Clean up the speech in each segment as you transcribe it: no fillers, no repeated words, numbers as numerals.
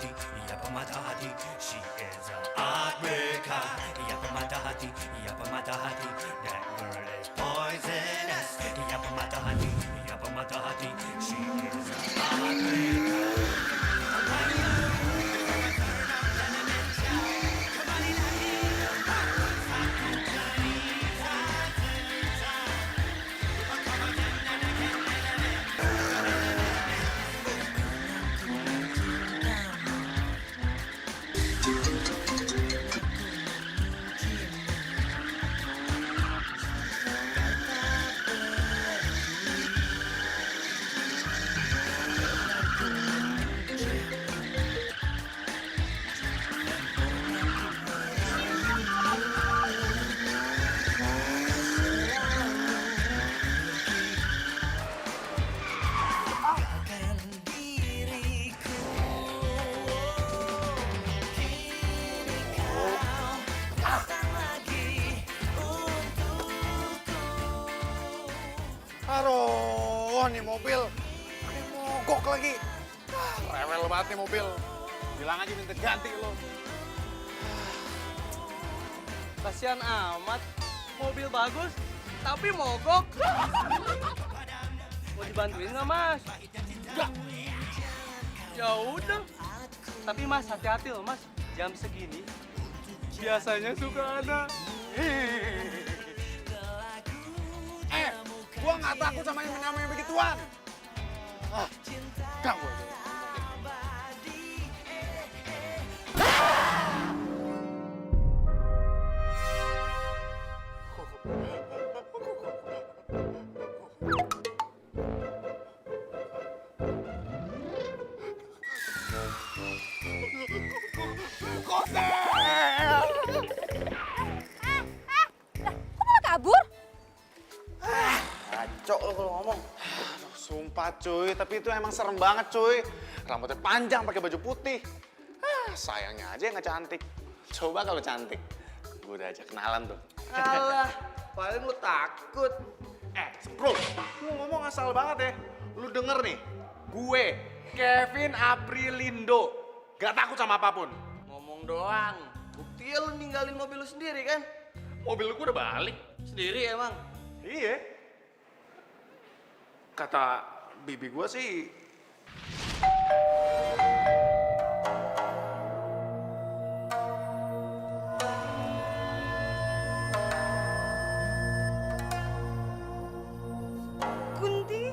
hati, ia pemata hati. She is a heartbreaker, ia pemata hati, ia pemata hati. That girl is poisonous, ia pemata hati, ia pemata hati. She is a heartbreaker. Aduh, nih mobil pakai mogok lagi. Rewel banget nih mobil. Bilang aja minta ganti lo. Kasihan amat, mobil bagus, tapi mogok. Mau dibantuin nggak, Mas? Enggak. Ya udah. Tapi Mas, hati-hati loh, Mas. Jam segini biasanya suka ada. Gua nggak takut sama yang namanya begituan. Ganggu aja. Kabur? Kacau lo kalau ngomong. Aduh, sumpah cuy, tapi itu emang serem banget cuy. Rambutnya panjang pakai baju putih. Sayangnya aja nggak cantik. Coba kalau cantik, gue udah aja kenalan tuh. Alah, paling lu takut. Bro, lu ngomong asal banget ya. Lu denger nih, gue Kevin Aprilindo gak takut sama apapun. Ngomong doang. Buktinya lu ninggalin mobil lu sendiri kan? Mobil gue udah balik. Sendiri emang. Iya. Kata bibi gue sih. Kunti?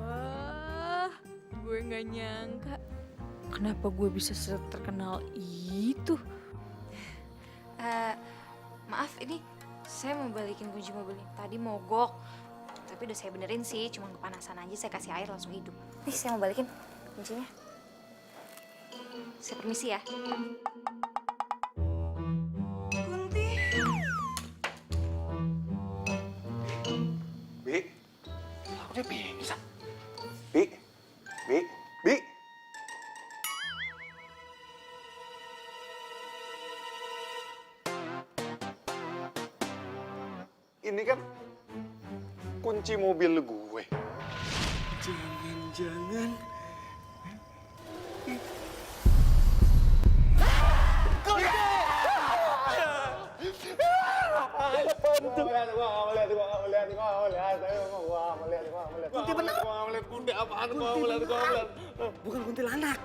Wah, gue nggak nyangka. Kenapa gue bisa terkenal itu? Maaf, ini saya mau balikin kunci mobil ini. Tadi mogok, tapi udah saya benerin sih. Cuma kepanasan aja, saya kasih air langsung hidup. Nih, saya mau balikin kuncinya. Saya permisi ya. Kunti? Bi, aku udah pingsan. Bi. Ini kan kunci mobil gue. Jangan-jangan. Kunti bener. Kunti apaan? Bukan kuntilanak.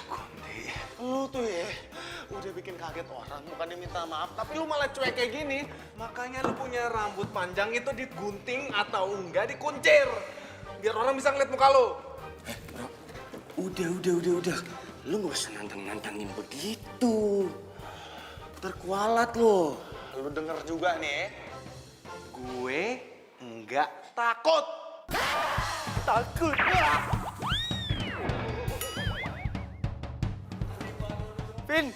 Kunti, lu tuh ya udah bikin kaget orang, bukannya minta maaf, tapi lu malah cuek kayak gini. Makanya lu punya rambut panjang itu digunting atau enggak dikuncir, biar orang bisa ngeliat muka lu. Udah. Lu gak usah nantangin begitu. Terkualat lo. Lu denger juga nih, gue enggak takut. Takut. Vin.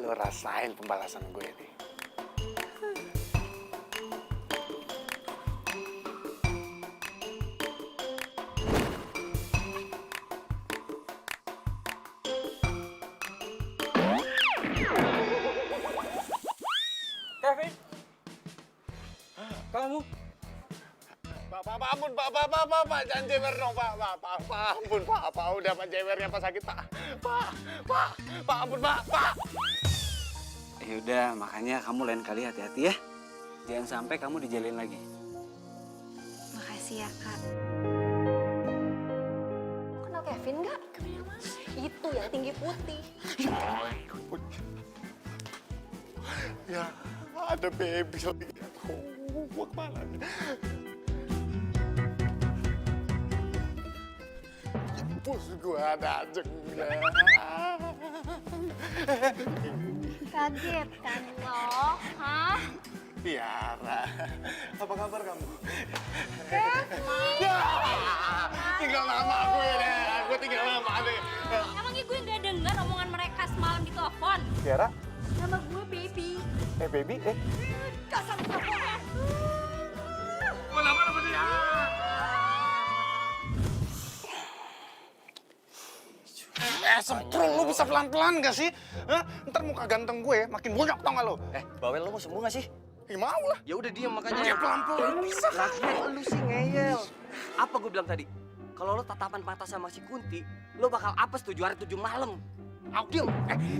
Lo rasain pembalasan gue nih. ampun, Pak, jangan jewer dong, Pak, ampun, Pak, udah Pak jewernya Pak sakit, Pak, ampun, Pak. Ya udah, makanya kamu lain kali hati-hati ya. Jangan sampai kamu dijalin lagi. Makasih ya, Kak. Kenal Kevin nggak? Itu yang tinggi putih. Ya, ada baby lagi. Gua kemana? Bos gua ada juga. Kaget kan lo? Hah? Tiara, apa kabar kamu? Kevin! Ya, tinggal nama gue deh, gue tinggal nama deh. Emangnya gue nggak dengar omongan mereka semalam di telepon? Tiara, Nama gue Baby. baby, Kasar pokoknya. Kenapa dia? Semprong, lu bisa pelan-pelan gak sih? Hah? Ntar muka ganteng gue makin bonyok tau gak lo? Bawel lo mau sembuh gak sih? Ya mau lah. Ya udah diam makanya. Ya pelan-pelan bisa. Lah, lu sih ngeyel. Apa gue bilang tadi? Kalau lo tatapan mata sama si Kunti, lo bakal apes 7 hari 7 malam. Au, diam.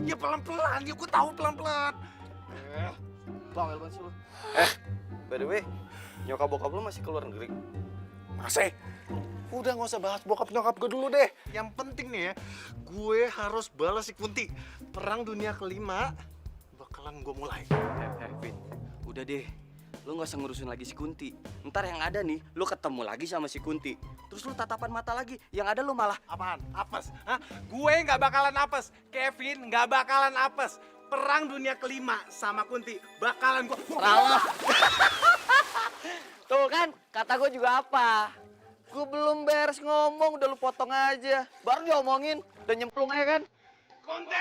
Ya pelan-pelan, ya gue tahu pelan-pelan. Bawel banget sih lo. By the way, nyokap bokap lo masih keluar negeri? Masih. Udah gak usah bahas bokap nyokap gue dulu deh. Yang penting nih ya, gue harus balas si Kunti. Perang dunia kelima bakalan gue mulai. Vin, udah deh. Lo gak usah ngurusin lagi si Kunti. Ntar yang ada nih, lo ketemu lagi sama si Kunti. Terus lo tatapan mata lagi. Yang ada lo malah... Apaan? Apes? Hah? Gue gak bakalan apes. Kevin gak bakalan apes. Perang dunia kelima sama Kunti bakalan gue... Salah. Tuh kan, kata gue juga apa? Gue belum beres ngomong, udah lu potong aja. Baru diomongin, udah nyemplung aja kan? Kunti!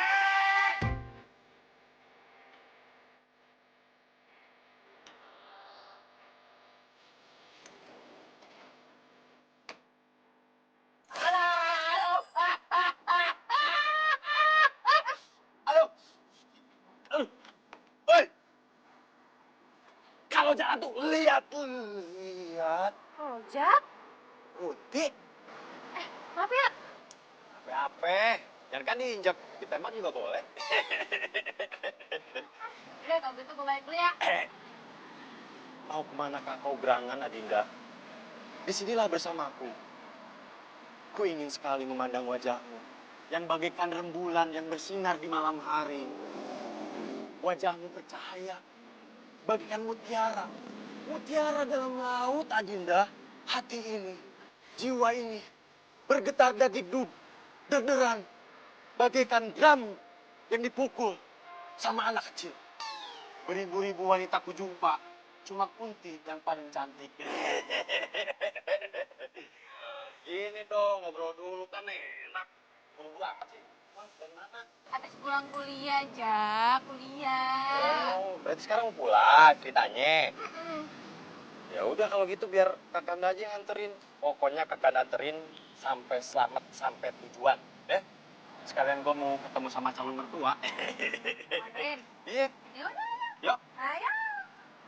Kalau jalan tuh lihat. Ojak? Kunti, Maaf ya. apa? Jangan kan diinjak, ditembak juga boleh. Udah, kalau gitu gue balik dulu ya. Mau kemana kau berangan, Adinda? Disinilah bersamaku. Ku ingin sekali memandang wajahmu yang bagaikan rembulan yang bersinar di malam hari. Wajahmu bercahaya, bagaikan mutiara. Mutiara dalam laut, Adinda. Hati ini, jiwa ini, bergetar dadikduk, derderan, bagaikan drum yang dipukul sama anak kecil. Beribu-ribu wanita ku jumpa, cuma Kunti yang paling cantik. Gini dong, ngobrol dulu kan enak. Buru-buru apa sih? Wah, dari mana? Habis pulang kuliah, Jak. Kuliah. Oh, berarti sekarang mau pulang ceritanya. Ya udah kalau gitu biar Kakanda aja yang nganterin. Pokoknya Kakanda anterin sampai selamat sampai tujuan, deh. Sekalian gue mau ketemu sama calon mertua. Anterin. Iya. Yaudah. Yuk.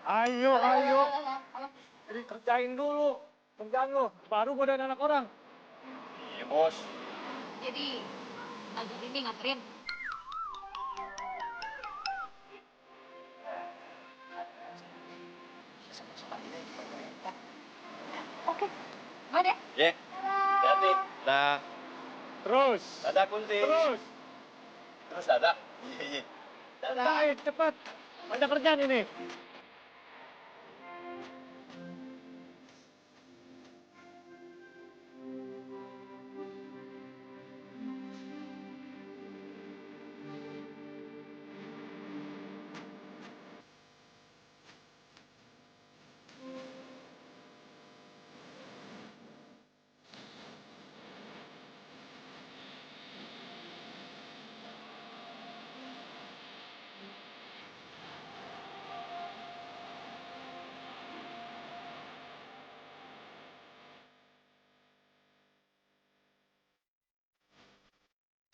Ayo. Ayo. Jadi kerjain dulu kerjaan lo, baru godain anak orang. Iya, Bos. Jadi, lagi ini nganterin. Oke. Gue deh. Ye. Hati. Dah. Terus. Dadah, Kunti. Terus. Terus dadah. Iya. Dadah. Cepat. Ada kerjaan ini.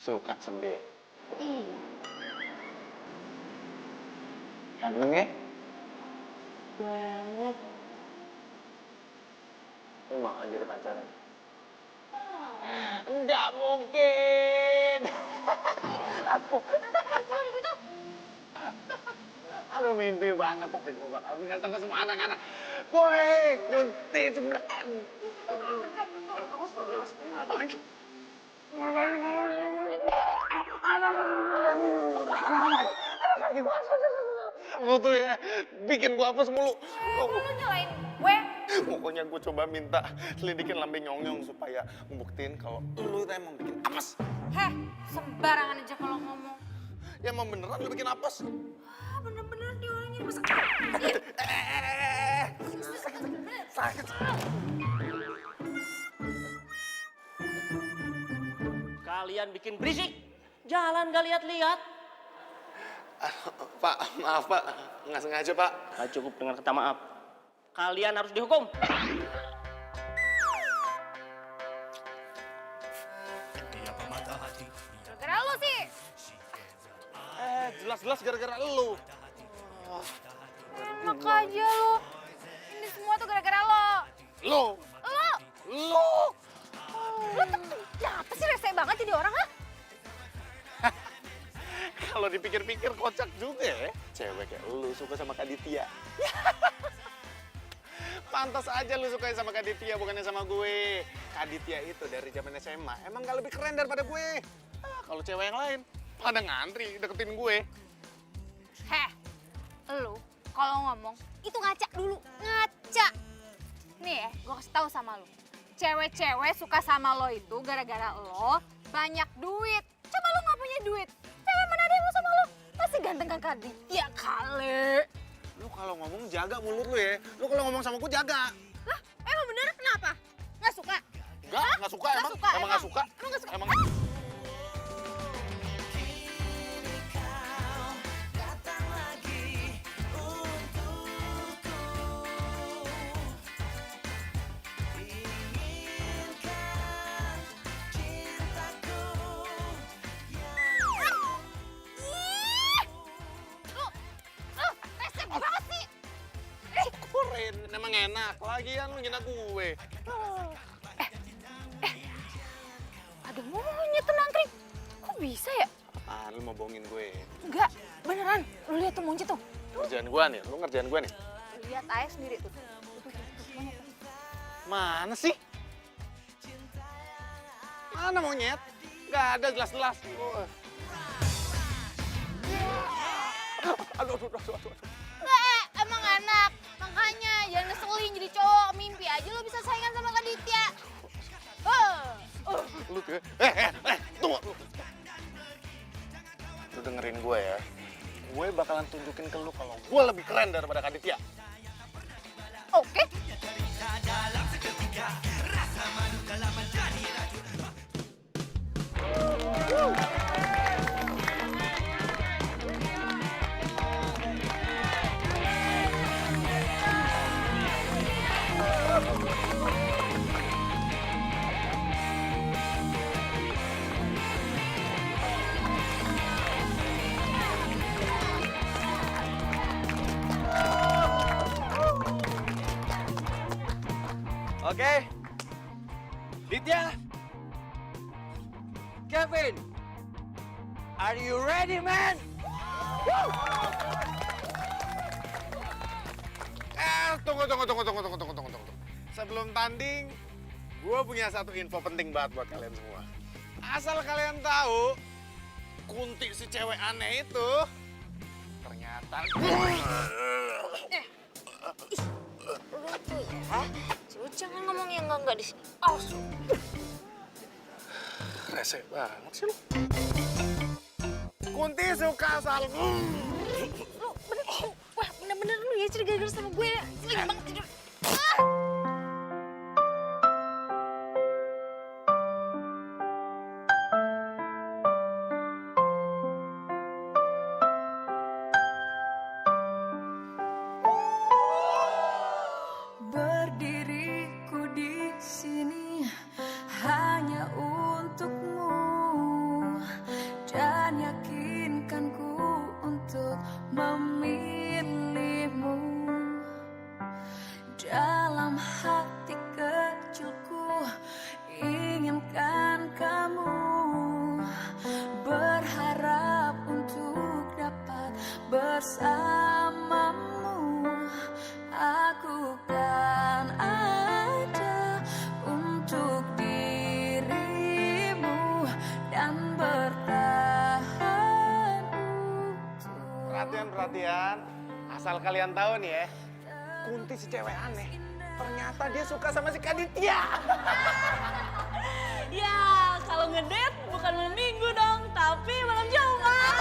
Suka sendiri. Ganteng ya? Banget. Lu mau jadi pacaran? Nggak mungkin. Aku mimpi banget tapi gue bakal datang ke semua anak-anak. Boy, Kunti sebenarnya. Lu tuh ya bikin gua apes mulu. Lu nyalain gue? Pokoknya gue coba minta selidikin lambe nyong-nyong supaya ngebuktiin kalau lu itu emang bikin apes. Heh, sembarangan aja kalau ngomong. Ya emang beneran lu bikin apes. Ah, bener-bener dia orangnya masa. Sakit. Kalian bikin berisik. Jalan gak lihat-lihat. Pak, maaf Pak. Nggak sengaja Pak. Gak cukup dengan kata maaf. Kalian harus dihukum. Ia pematah hati. Gara-gara lu sih. Jelas-jelas gara-gara lu. Enak aja lu. Ini semua tuh gara-gara lo. Lu. Lu tuh kenapa sih rese banget jadi orang, ha? Kalau dipikir-pikir kocak juga ya. Cewek kayak lu suka sama Kak Ditya. Pantas aja lu suka sama Kak Ditya bukannya sama gue. Kak Ditya itu dari zaman SMA emang gak lebih keren daripada gue. Kalau cewek yang lain pada ngantri deketin gue. Heh, lu kalau ngomong itu ngaca dulu, ngaca. Nih ya, gue kasih tahu sama lu. Cewek-cewek suka sama lo itu gara-gara lo banyak duit. Coba lu nggak punya duit, cewek mana ada yang mau sama lo? Pasti ganteng kan Kak Ditya kali. Lu kalau ngomong jaga mulut lu ya. Lu kalau ngomong sama gue jaga. Lah, emang bener kenapa? Nggak suka? Nggak suka emang. Emang nggak suka. Emang nggak suka? Emang. Emang enak, lagian lu ngina gue. Ada monyet tuh nangkring. Kok bisa ya? Ah, lu mau bohongin gue. Enggak, beneran. Lu lihat tuh monyet tuh. Ngerjain gue nih, lu ngerjain gue nih. Lihat aja sendiri tuh. Mana sih? Mana monyet? Gak ada jelas-jelas. Aduh. Emang anak. Makanya jangan ngeselin jadi cowok. Mimpi aja lo bisa saingan sama Kak Ditya. Lu tuh, tunggu. Lu dengerin gue ya. Gue bakalan tunjukin ke lu kalau gue lebih keren daripada Kak Ditya. Oke. Oke. Ditya. Kevin. Are you ready, man? Tunggu. Sebelum tanding, gue punya satu info penting banget buat kalian semua. Asal kalian tahu, Kunti si cewek aneh itu ternyata Lucu ya. Coba jangan ngomong yang enggak di sini. Oh, rese banget sih lu. Kunti suka sama lu bener-bener lu ya jadi gara-gara sama gue. Sering banget tidur. Berdiriku di sini hanya untukmu dan yakinkanku untuk memilihmu dalam hati kecil. sekalian, asal kalian tahu nih ya, Kunti si cewek aneh, ternyata dia suka sama si Kaditya. Ya, kalau ngedate bukan malam minggu dong, tapi malam Jumat.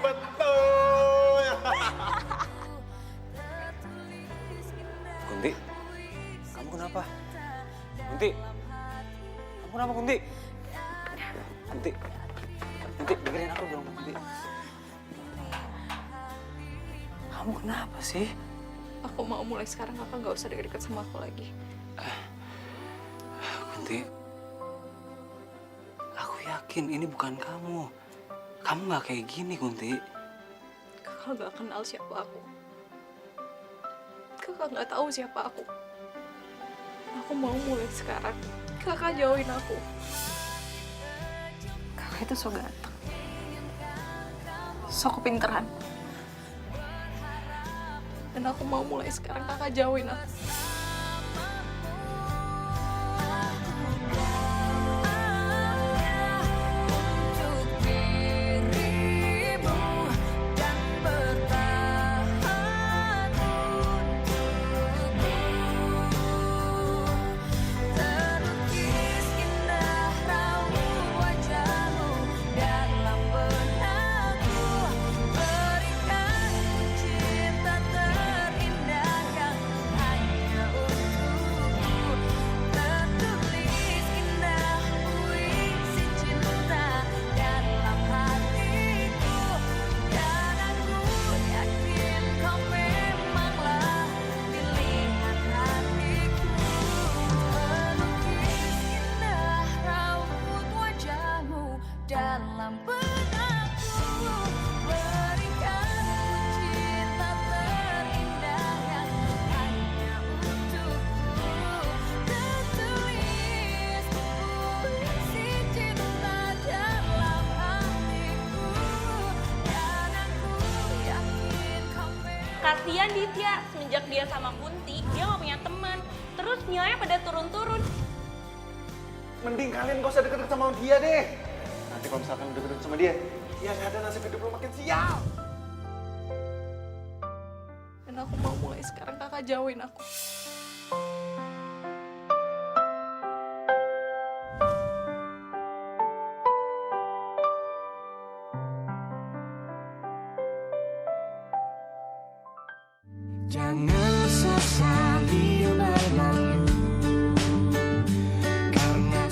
Betul. Kunti, kamu kenapa? Kunti, kamu kenapa Kunti? Kunti, dengerin aku dong Kunti. Kamu kenapa sih? Aku mau mulai sekarang kakak nggak usah deket-deket sama aku lagi. Kunti, aku yakin ini bukan kamu. Kamu nggak kayak gini Kunti. Kakak nggak kenal siapa aku. Kakak nggak tahu siapa aku. Aku mau mulai sekarang. Kakak jauhin aku. Kakak itu so ganteng. So kepinteran. Dan aku mau mulai sekarang kakak jauhin aku. Dalam benakku berikan cinta terindah yang hanya untukku. Tertulis puisi cinta dalam hatiku. Dan aku yakin kau Kasian Ditya, semenjak dia sama Kunti, dia gak punya teman. Terus nilainya pada turun-turun. Mending kalian gak usah deket-deket sama dia deh. Nanti kalau misalkan udah deket sama dia, ya ada nasib hidup lo makin sial. Dan aku mau mulai sekarang kakak jauhin aku. Jangan sesali berlalu karena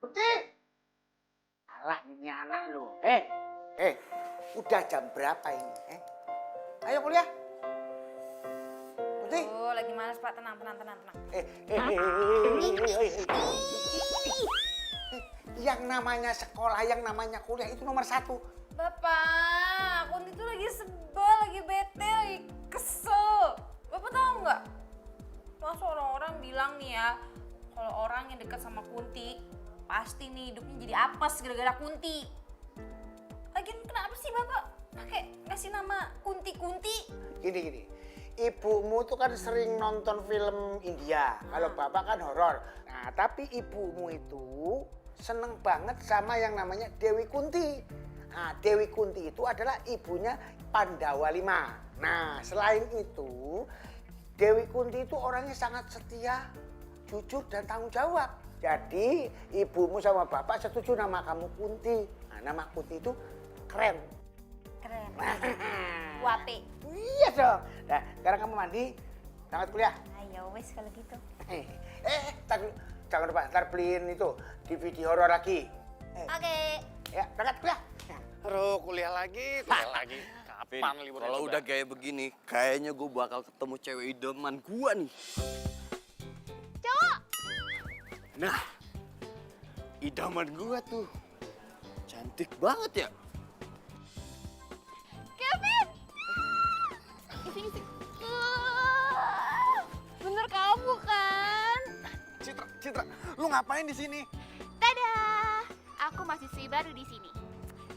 Putih. Alah ini anak lu. Udah jam berapa ini? Ayo kuliah. Putih. Oh, lagi males Pak, tenang. Yang namanya sekolah, yang namanya kuliah itu nomor 1. Bapak, Kunti tuh lagi sebel, lagi bete, lagi kesel. Bapak tahu nggak? Masa orang-orang bilang nih ya, kalau orang yang dekat sama Kunti, pasti nih hidupnya jadi apes gara-gara Kunti. Lagian kenapa sih Bapak pakai ngasih nama Kunti-Kunti? Gini. Ibumu tuh kan sering nonton film India. Kalau bapak kan horor. Nah, tapi ibumu itu seneng banget sama yang namanya Dewi Kunti. Nah, Dewi Kunti itu adalah ibunya Pandawa 5. Nah, selain itu, Dewi Kunti itu orangnya sangat setia, jujur, dan tanggung jawab. Jadi, ibumu sama bapak setuju nama kamu Kunti. Nah, nama Kunti itu keren. Keren. Wape. Iya dong. Nah, sekarang kamu mandi, berangkat kuliah. Ayo wes kalau gitu. Jangan lupa, ntar beliin itu DVD horor lagi. Oke. Ya, berangkat kuliah. Aduh, kuliah lagi. Kapan liburnya? Kalau udah kayak begini, kayaknya gue bakal ketemu cewek idaman gue nih. Cowok. Nah, idaman gue tuh cantik banget ya. Kevin. Isi. Bener kamu kan? Citra, lu ngapain di sini? Dadah. Aku mahasiswi baru di sini.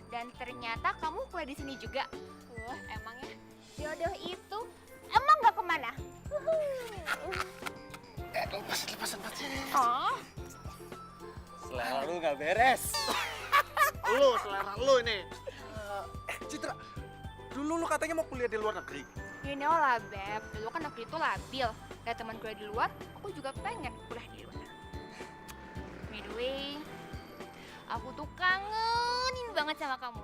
Dan ternyata kamu kuliah di sini juga. Wah, emangnya jodoh itu emang gak kemana? Lepasin. Oh, Selera lu gak beres. Selera lu ini. Citra, dulu lu katanya mau kuliah di luar negeri. you know lah, Beb. Dulu kan aku itu labil. Lihat teman kuliah di luar, aku juga pengen kuliah di luar. By the way, aku tuh kangenin banget sama kamu.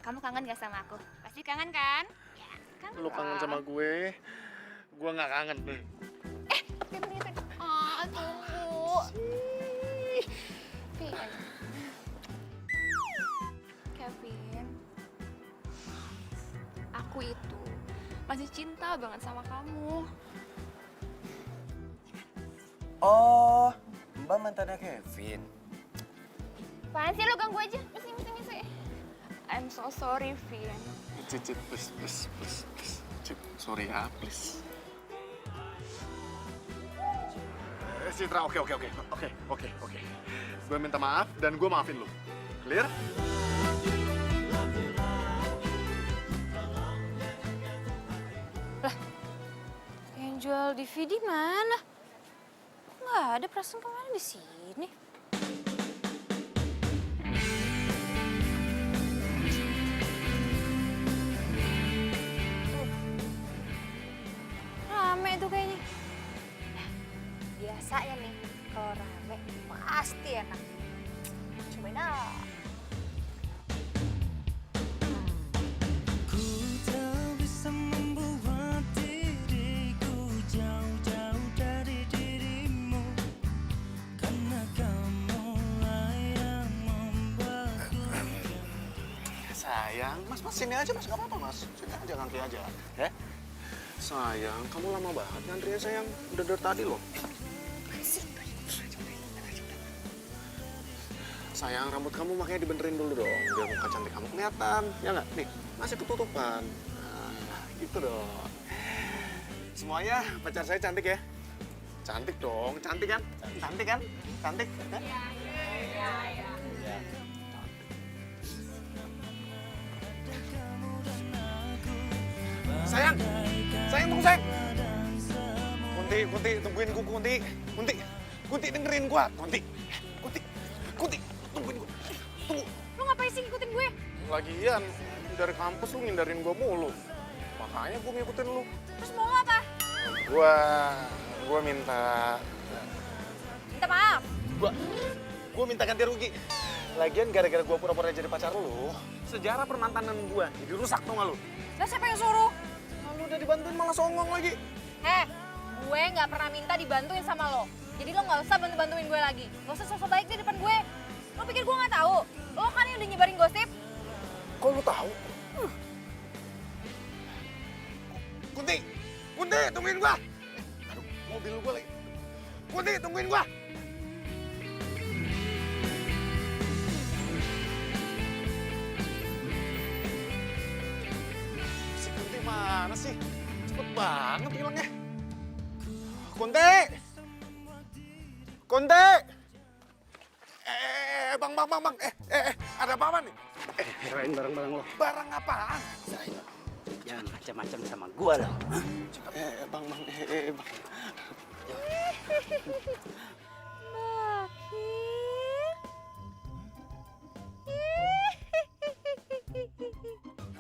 Kamu kangen gak sama aku? Pasti kangen kan? Ya, kangen. Lu kangen sama gue nggak kangen. Tunggu. Ah, tunggu. Kevin, aku itu masih cinta banget sama kamu. Oh, Mbak mantannya Kevin. Apaan sih lo ganggu aja? Misi. I'm so sorry, Vin. Cit, please. Cit, sorry ya, please. Citra, oke. Gue minta maaf dan gue maafin lu. Clear? Yang jual DVD mana? Nggak ada, perasaan kemarin di sini. Rame tuh kayaknya. Biasanya nih, kalau rame pasti enak. Cobain ah. Sayang, mas sini aja mas, gak apa-apa mas. Sini aja, ngantri aja. Ya? Sayang, kamu lama banget ngantrinya sayang. Udah dari tadi loh. Sayang, rambut kamu makanya dibenerin dulu dong. Biar muka cantik kamu kelihatan. Ya nggak? Nih, masih ketutupan. Nah, gitu dong. Semuanya pacar saya cantik ya? Cantik dong, cantik kan? Cantik kan? Cantik kan? Iya. Sayang tunggu sayang. Kunti, tungguin gua, Kunti dengerin gua, Kunti, tungguin gua, tunggu. Lu ngapain sih ngikutin gue? Lagian dari kampus lu ngindarin gua mulu, makanya gua ngikutin lu. Terus mau lo apa? Gua minta Maaf. Gua minta ganti rugi. Lagian gara-gara gua pura-pura jadi pacar lu, sejarah permantanan gua jadi rusak, tau gak lu? Lah siapa yang suruh? Lu udah dibantuin malah songong lagi. Gue nggak pernah minta dibantuin sama lo. Jadi lo nggak usah bantuin gue lagi. Gak usah sosok baik di depan gue. Lo pikir gue nggak tahu? Lo kan yang udah nyebarin gosip. Kok lu tahu? Kunti, tungguin gua. Aduh, mobil gua lagi. Kunti, tungguin gua. Si Kunti mana sih? Cepet banget hilangnya. Kunti! Bang. Ada apa nih? Kirain barang-barang lo. Barang apaan? Jangan macam-macam sama gua loh. Bang.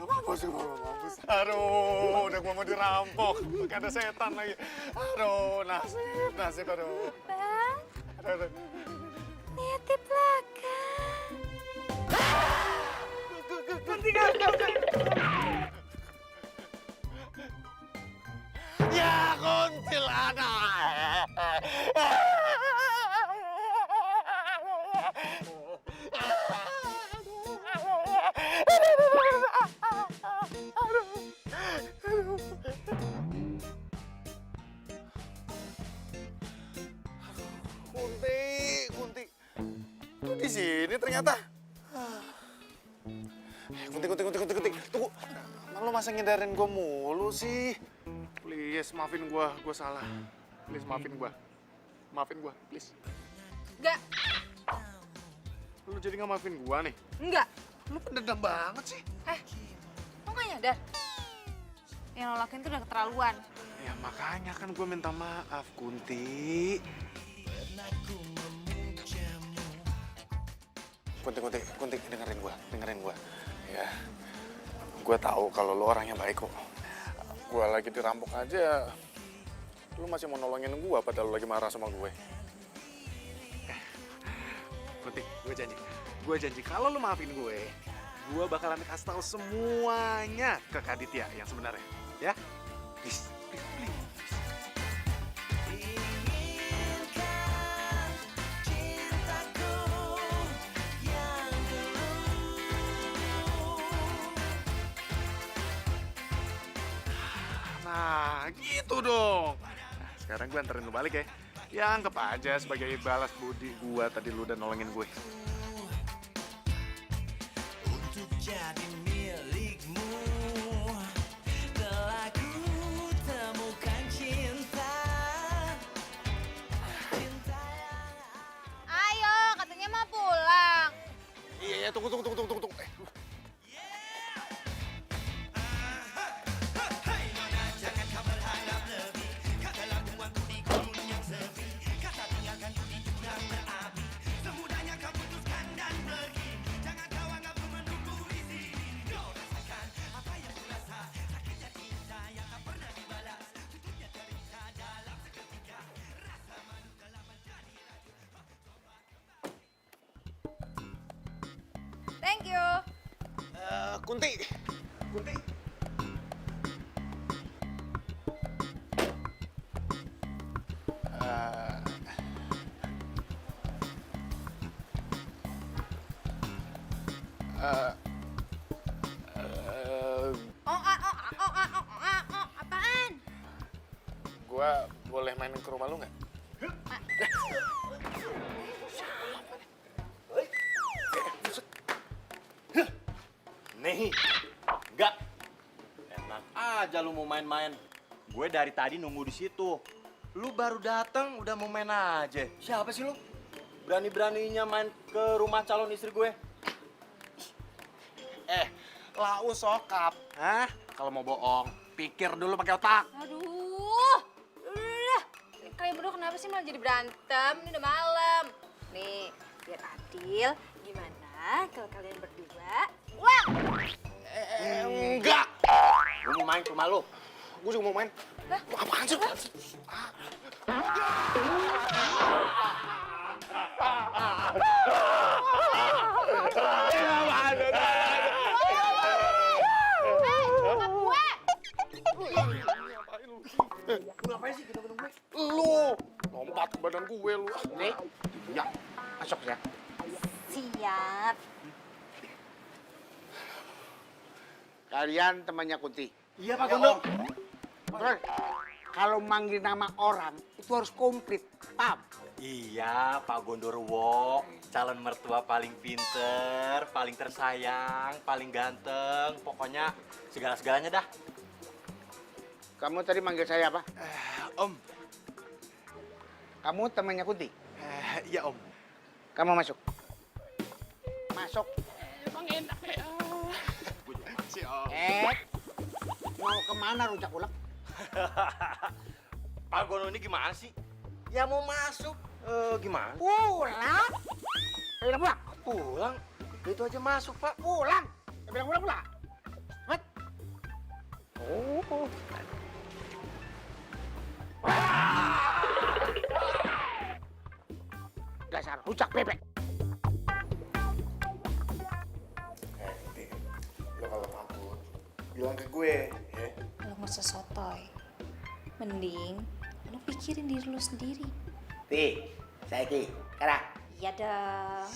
Mampus. Aduh, udah gua mau dirampok. Pakai ada setan lagi. Aduh, nasib, aduh. Bang, Aduh. nitip belakang. Ya, kuntilanak. Kunti. Lu di sini ternyata. Kunti. Tunggu. Lu masa ngindarin gue mulu sih? Please, maafin gue salah. Please, maafin gue, please. Enggak. Lu jadi nggak maafin gue nih? Enggak. Lu pendendam banget sih. Lo nggak nyadar? Yang lo lakuin tuh udah keterlaluan. Ya makanya kan gue minta maaf, Kunti. Kunti, dengerin gue. Ya, gue tahu kalau lo orangnya baik kok. Gue lagi dirampok aja, lo masih mau nolongin gue padahal lo lagi marah sama gue. Kunti, gue janji kalau lo maafin gue bakalan kasih tahu semuanya ke Kak Aditya yang sebenarnya, ya? Please. Nah, gitu dong. Nah, sekarang gue anterin lu balik ya. Ya, anggap aja sebagai balas budi gue tadi lu udah nolongin gue. Untuk jadi milikmu, telah ku temukan cinta. Ayo, katanya mau pulang. Iya, tunggu. Thank you. Kunti. Apaan? Gue boleh main ke rumah lu nggak? Nih, enggak. Enak aja lu mau main-main. Gue dari tadi nunggu di situ. Lu baru datang udah mau main aja. Siapa sih lu? Berani-beraninya main ke rumah calon istri gue? Lau sokap. Hah? Kalau mau bohong, pikir dulu pakai otak. Aduh, udah. Kalian berdua kenapa sih malah jadi berantem? Ini udah malam. Nih, biar adil, gimana kalau kalian berdua pulang? Enggak. Lu mau main ke rumah lu? Gue juga mau main. Apaan sih? Ngapain sih gedung-gedung gue? Lu lompat ke badan gue lu. Nih, ya, masuk ya. Siap. Kalian temannya Kunti. Iya Pak Gondo. Betul. Kalau manggil nama orang itu harus komplit, paham? Iya Pak Gondorwo, calon mertua paling pinter, paling tersayang, paling ganteng, pokoknya segala-segalanya dah. Kamu tadi manggil saya apa? Om. Kamu temannya Kunti. Iya Om. Kamu masuk. Masuk. Emang enak ya. Gue juga masih Om. Mau kemana rujak ulek? Pak Gondo ini gimana sih? Ya mau masuk, gimana? Pulang. Saya bilang pulang. Pulang, itu aja masuk Pak. Pulang. Saya bilang pulang pulang. What? Oh. Dasar rujak bebek. Kunti, lo kalau takut bilang ke gue, ya. Lo nggak usah sotoy. Mending lo pikirin diri lo sendiri. Ti, saya Ki. Kara. Iya dong.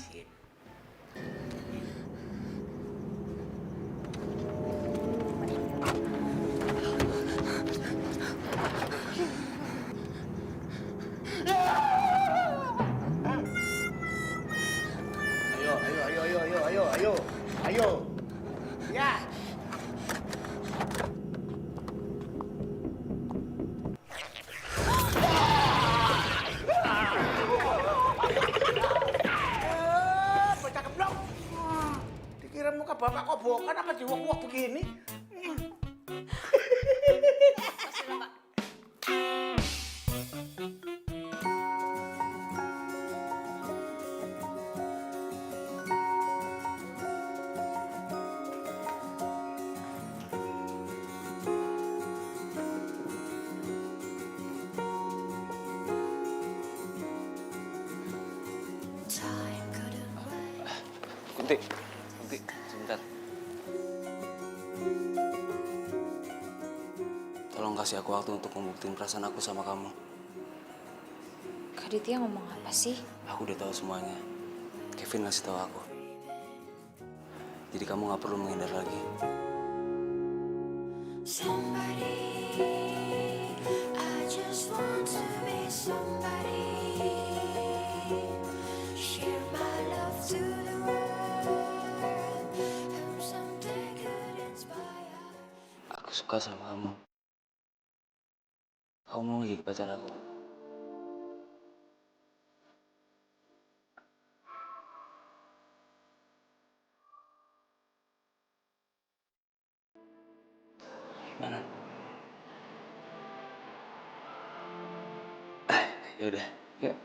Ayo. Ya. Bocah geblok. Dikira muka bapak kobokan apa jiwok-wok begini? Kunti, sebentar. Tolong kasih aku waktu untuk membuktiin perasaan aku sama kamu. Kak Ditya ngomong apa sih? Aku udah tahu semuanya. Kevin ngasih tahu aku. Jadi kamu nggak perlu menghindar lagi. Aku suka sama kamu. Kamu mau jadi pacar aku? Gimana? Yaudah, yuk.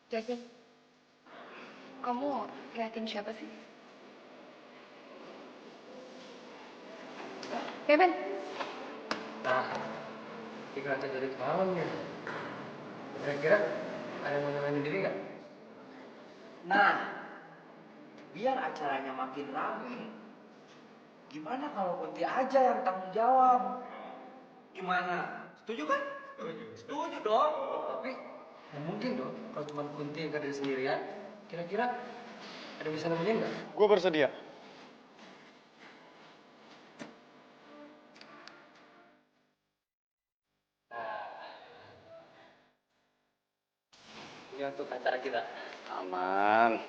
Kevin, kamu liatin siapa sih? Kevin. Nah, kita akan jadi malam ya. Kira-kira ada yang mau nyalain diri nggak? Nah, biar acaranya makin rame, gimana kalau Kunti aja yang tanggung jawab? Gimana? Setuju kan? Setuju dong. Tapi nggak mungkin dong kalau cuma Kunti yang kerja sendirian. Kira-kira ada yang bisa nemenin nggak? Gue bersedia. Ini untuk acara kita. Aman.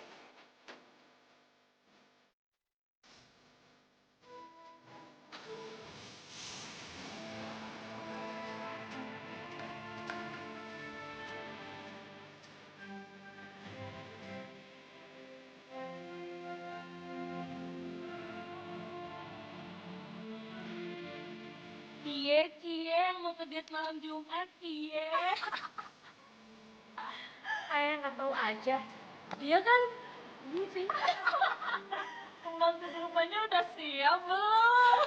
Cie, mau ke date malam Jumat, Cie. Kayak nggak tahu aja. Dia kan busy. Pembantu di rumahnya udah siap belum?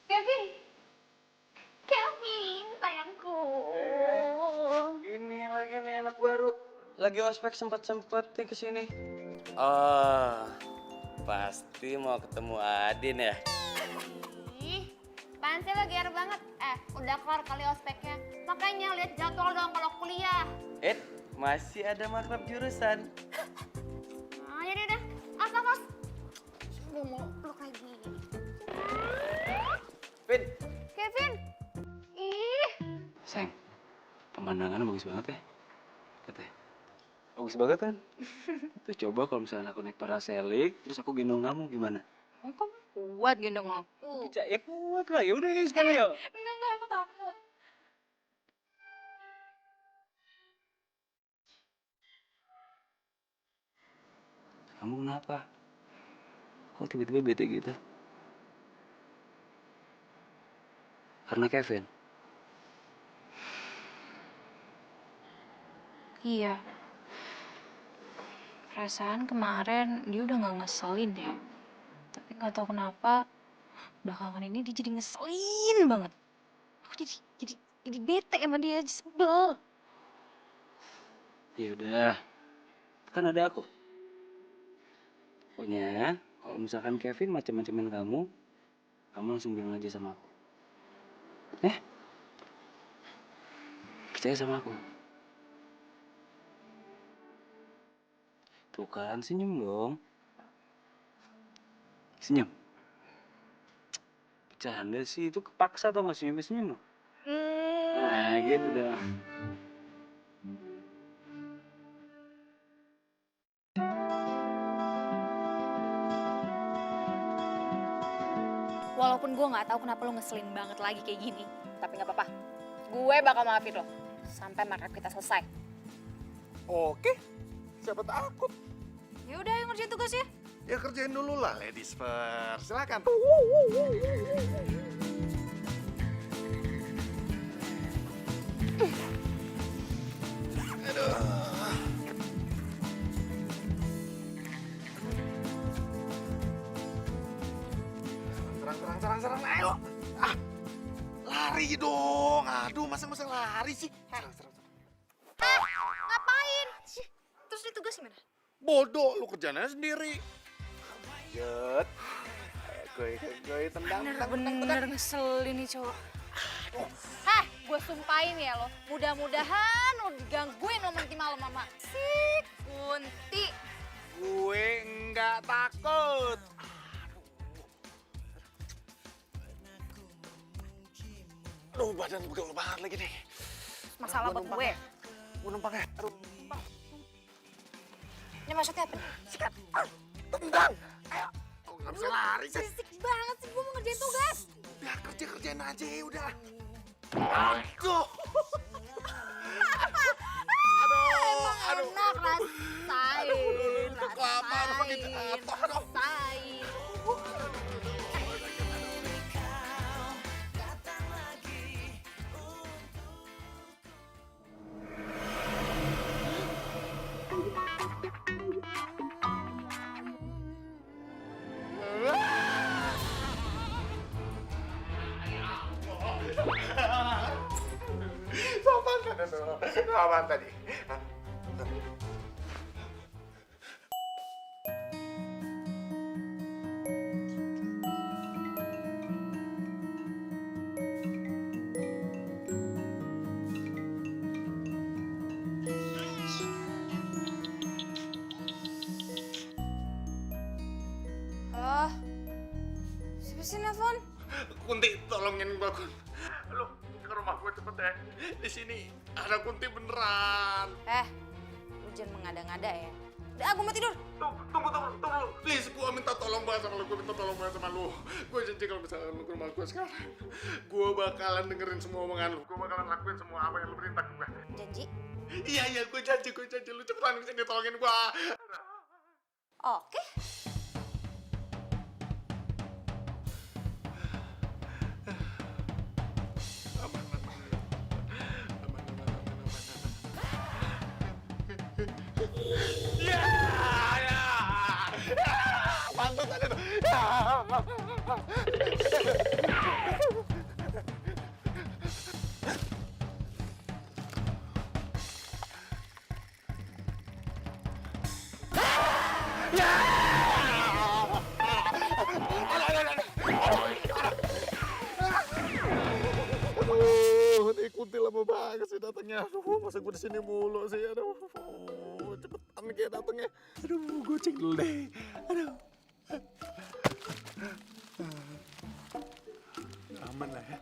Kevin! Kevin, sayangku. Ini lagi nih anak baru. Lagi ospek sempet-sempetnya kesini. Pasti mau ketemu Adin ya? Ih, apaan sih lo GR banget? Udah kelar kali ospeknya. Makanya lihat jadwal dong kalau kuliah. Masih ada makrab jurusan. Nah, yaudah udah. As. Gue mau peluk lagi. Vin. Kevin! Ih, Sayang, pemandangannya bagus banget ya. Katanya. Bagus banget kan? Terus coba kalau misalnya aku naik parasailing, terus aku gendong kamu gimana? kamu kuat gendong aku. Ya kuat lah, yaudah sekarang yuk. Enggak, aku takut. Kamu kenapa? Kok tiba-tiba bete gitu? Karena Kevin? Iya. Perasaan kemarin dia udah gak ngeselin deh. Tapi gak tahu kenapa belakangan ini dia jadi ngeselin banget. Aku jadi bete sama dia, sebel. Ya udah, kan ada aku. Pokoknya kalau misalkan Kevin macam-macamin kamu langsung bilang aja sama aku. Percaya sama aku. Tuh kan, senyum dong. Senyum. Bercanda sih, itu kepaksa tau gak senyum-senyum. Nah, gitu dong. Walaupun gue nggak tahu kenapa lo ngeselin banget lagi kayak gini, tapi nggak apa-apa. Gue bakal maafin lo sampai makrab kita selesai. Oke, siapa takut? Ya udah, yang ngerjain tugas ya. Ya kerjain dulu lah, ladies first. Silakan. Serang, ayo. Lari dong. Aduh, masa lari sih? Serang. Ngapain? Terus ini tugas gimana? Bodoh, lu kerjanya sendiri. Lanjut. Gue tendang. Bener-bener ngeselin nih cowok. Gue sumpahin ya lo, mudah-mudahan lo digangguin lo nanti malam mama. Si Kunti. Gue nggak takut. Aduh, badan pegel banget lagi nih. Masalah buat gue. Gue numpang ya. Aduh. Ini maksudnya apa nih? Sikat. Tendang. Ayo. Kok nggak bisa lari sih? Berisik banget sih, gue mau ngerjain tugas. Biar kerjain aja ya udah. Aduh. Emang enak rasain. Udah kelamaan makin jatuh. Rasain. Apaan tadi? Halo? Siapa sih nelfon? Kunti, tolongin gua, Kun. Lu ke rumah gua cepet ya. Di sini ada Kunti beneran. Lu jangan mengada-ngada ya. Udah, gue mau tidur. Tunggu. Please, gua minta tolong banget sama lu. Gua janji kalau misalnya lu ke rumah gua sekarang, gua bakalan dengerin semua omongan lu. Gua bakalan lakuin semua apa yang lu perintah ke gua. Janji? Iya, gua janji. Lu cepetan kesini tolongin gua. Oke. Mantap tadi tuh. Aduh, ini Kunti lama banget sih datangnya. Aduh, masa gue di sini mulu sih. Aduh, cepetan kayak datangnya. Aduh, gue cek dulu deh. Aduh. Aman lah ya.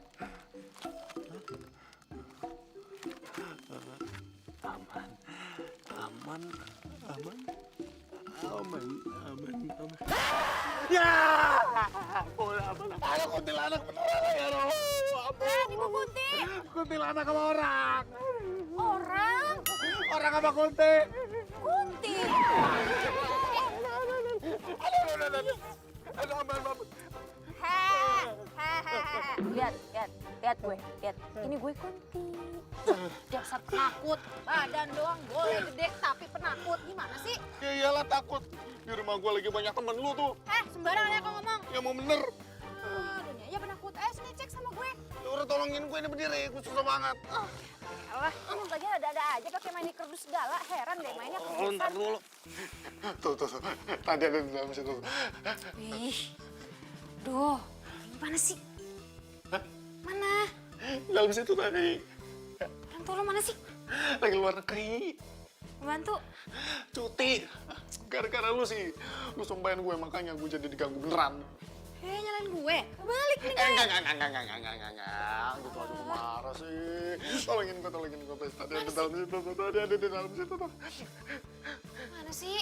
Aman. Ya! Ada kuntilanak beneran ya, Roh. Ibu Kunti. Kuntilanak sama orang. Orang? Orang apa Kunti? Kunti. Aduh, aman. Lihat gue. Ini gue Kunti. Dasar penakut. Badan doang boleh gede tapi penakut. Gimana sih? Ya iyalah takut. Di rumah gue lagi banyak temen lu tuh. Sembarangan ya kau ngomong. Ya mau bener. Dunia aja penakut. Sini cek sama gue. Ya udah tolongin gue ini berdiri. Gue susah banget. Alah, lu lagi ada aja pakai main di kerdus segala. Heran deh mainnya Oh, ntar dulu. Tuh. Tadi ada di dalam situ. Wih. Duh, mana sih? Mana? Dalam situ tadi. Orang tua lu mana sih? Lagi luar negeri. Bantu. Cuti. Gara-gara lu sih. Lu sumpahin gue makanya gue jadi diganggu beneran. Nyalain gue. Balik nih. Enggak. Gitu aja gue marah sih. Tolongin gue. Tadi ada di dalam situ. Mana sih?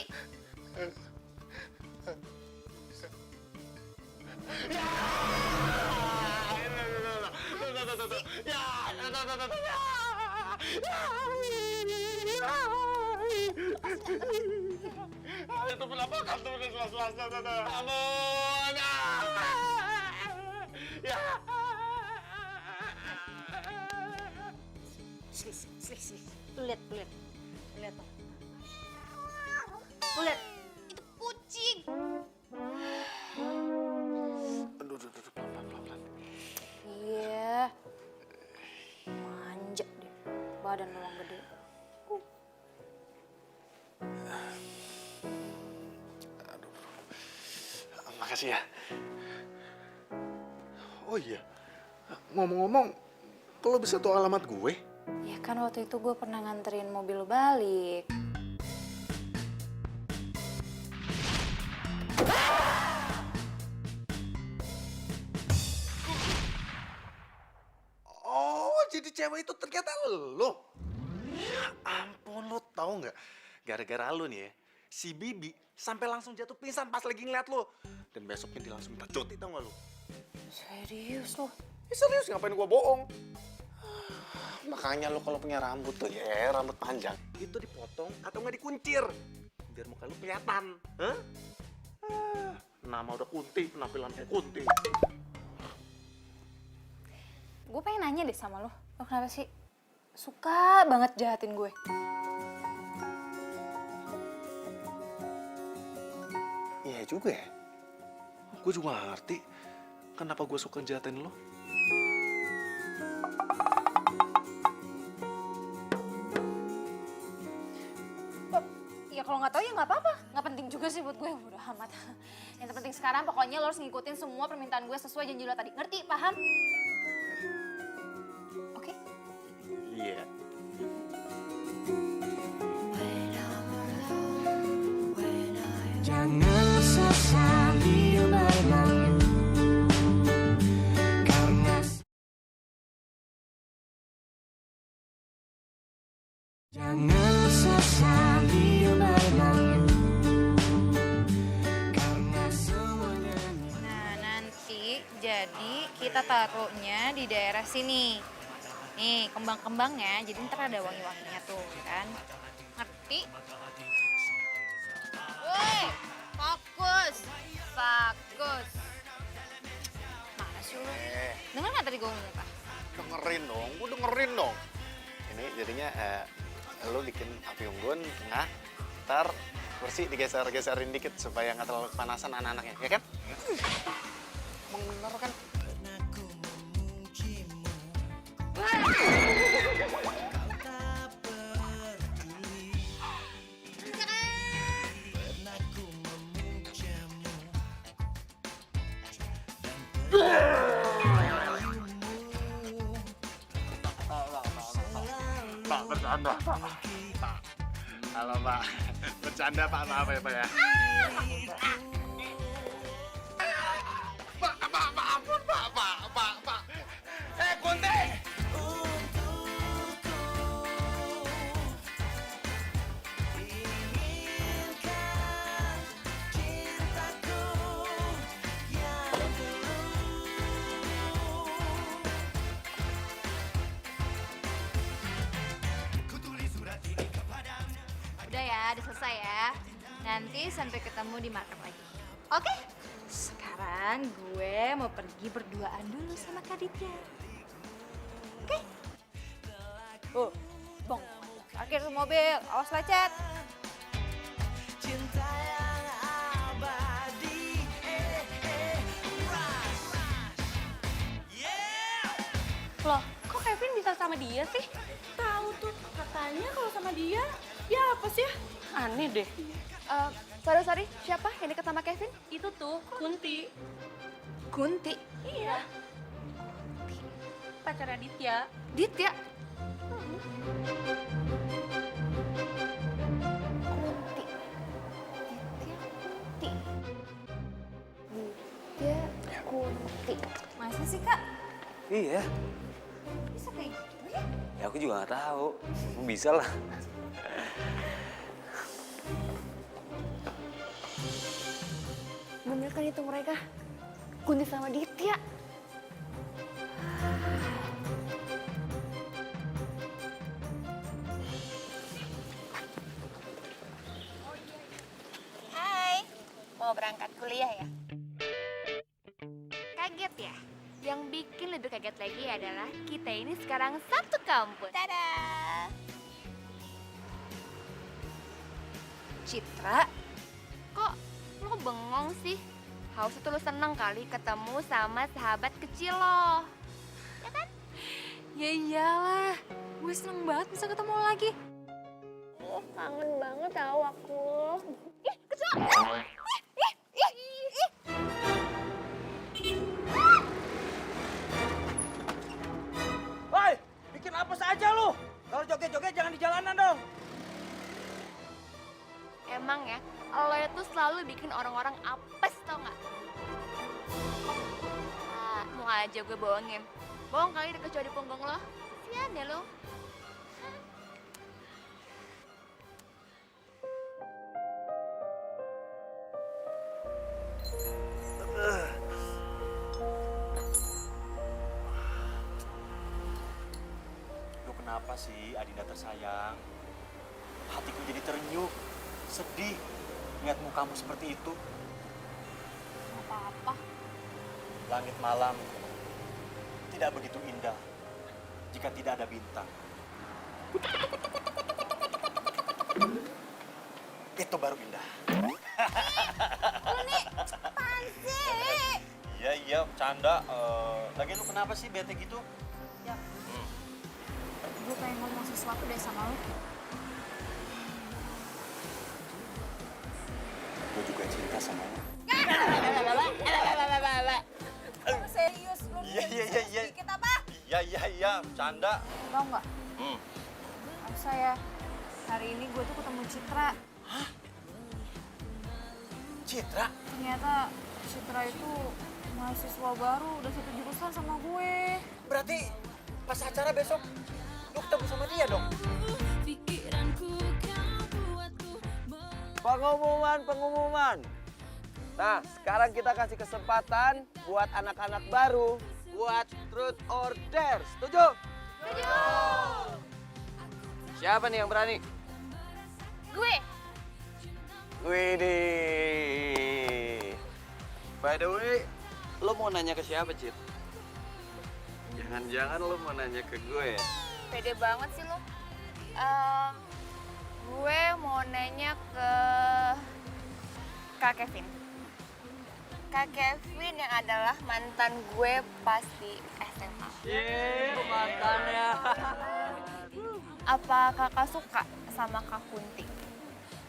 Ampun. Ya. Sini. Lu lihat. Lihat tuh. Lu lihat. Itu kucing. Aduh, pelan-pelan. Iya. Manja deh. Badan orang gede. Aduh. Makasih ya. Oh iya. Ngomong-ngomong, kalau bisa tahu alamat gue? Ya kan waktu itu gue pernah nganterin mobil lu balik. Oh, jadi cewek itu ternyata lo. Ya ampun, lo tahu nggak? Gara-gara lo nih ya, si Bibi sampai langsung jatuh pingsan pas lagi ngeliat lo. Dan besoknya dia langsung minta cuti, tau nggak lo? Serius lo? Ya, serius, ngapain gua bohong? Makanya lo kalau punya rambut tuh ya, rambut panjang, itu dipotong atau nggak dikuncir, biar muka lo kelihatan. Hah? Nama udah Kunti, penampilan kayak Kunti. Gue pengen nanya deh sama lo kenapa sih suka banget jahatin gue? Iya juga ya. Gue juga gak ngerti kenapa gue suka jahatin lo. Ya kalau nggak tahu ya nggak apa-apa, nggak penting juga sih buat gue, udah amat. Yang terpenting sekarang pokoknya lo harus ngikutin semua permintaan gue sesuai janji lo tadi, ngerti? Paham? Oke? Iya. Jangan sesali berlalu karena jangan sesali berlalu karena semuanya. Nah nanti jadi kita taruhnya di daerah sini. Nih kembang-kembangnya, jadi ntar ada wangi-wanginya tuh kan. Ngerti? Woi, fokus. Mana sih lu? Dengar nggak tadi gue ngomong apa? Dengerin dong. Ini jadinya lo bikin api unggun tengah, ntar kursi digeser-geserin dikit supaya nggak terlalu kepanasan anak-anaknya, ya kan? Bener kan? Pak, bercanda, Pak. Halo, Pak. Bercanda, Pak. Maaf ya, Pak ya. Pak, ampun, Pak. Kunti! Udah ya, udah selesai ya. Nanti sampai ketemu di market lagi. Oke? Sekarang gue mau pergi berduaan dulu sama Kak Ditya. Oke? Oh, bong. Parkir tuh mobil, awas lecet. Cinta yang abadi. Loh, kok Kevin bisa sama dia sih? Tahu tuh, katanya kalau sama dia apa sih? Aneh deh. Sorry, siapa yang deket sama Kevin? Itu tuh, Kunti. Kunti. Iya. Pacarnya Ditya. Ditya? Kunti. Masa sih, Kak? Iya. Bisa kayak gitu ya? Ya aku juga nggak tahu. Bisa lah. Bener kan itu mereka? Kunti sama Ditya. mau berangkat kuliah ya? Kaget ya? Yang bikin lebih kaget lagi adalah kita ini sekarang satu kampus. Tada! Citra, kok lo bengong sih? Harusnya tuh lo seneng kali ketemu sama sahabat kecil lo. Ya kan? Ya iyalah, gue seneng banget bisa ketemu lo lagi. Kangen banget tahu aku. Ih, kecil! Woi, bikin apa saja lu? Kalau joget-joget jangan di jalanan dong. Emang ya, lo itu selalu bikin orang-orang apes tau nggak? Ah, mau aja gue bohongin. Bohong kali ada kecoa di punggung lo. Sian deh lo. Lu kenapa sih, Adinda tersayang? Hatiku jadi terenyuh, sedih lihat mukamu seperti itu. Apa-apa. Langit malam tidak begitu indah jika tidak ada bintang. Itu baru indah. Ini apaan sih? Iya, bercanda. Lagi lu kenapa sih bete gitu? Ya, gue pengen ngomong sesuatu deh sama lo. Gue juga cinta sama lu. Serius, lo Iya. dikit apa? Iya, bercanda. Tau nggak? Masa ya, hari ini gue tuh ketemu Citra. Citra? Ternyata Citra itu mahasiswa baru, udah satu jurusan sama gue. Berarti pas acara besok lu ketemu sama dia dong? Pengumuman. Nah, sekarang kita kasih kesempatan buat anak-anak baru buat truth or dare. Setuju? Setuju. Siapa nih yang berani? Gue. Widih. By the way, lo mau nanya ke siapa, Cit? Jangan-jangan lo mau nanya ke gue ya? Pede banget sih lo. Gue mau nanya ke Kak Kevin. Kak Kevin yang adalah mantan gue pas di SMA. Mantannya. Apa kakak suka sama Kak Kunti?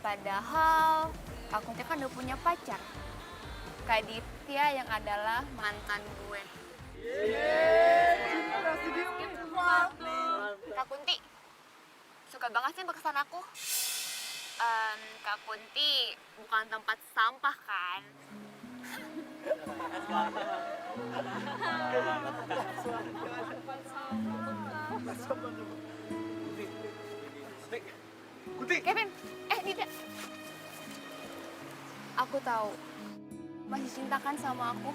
Padahal Kak Kunti kan udah punya pacar. Kak Ditya yang adalah mantan gue. Kak Kunti, suka banget sih berkesan aku. Kak Kunti bukan tempat sampah kan? Kunti. Kevin, Dita. Aku tahu, masih cinta kan sama aku?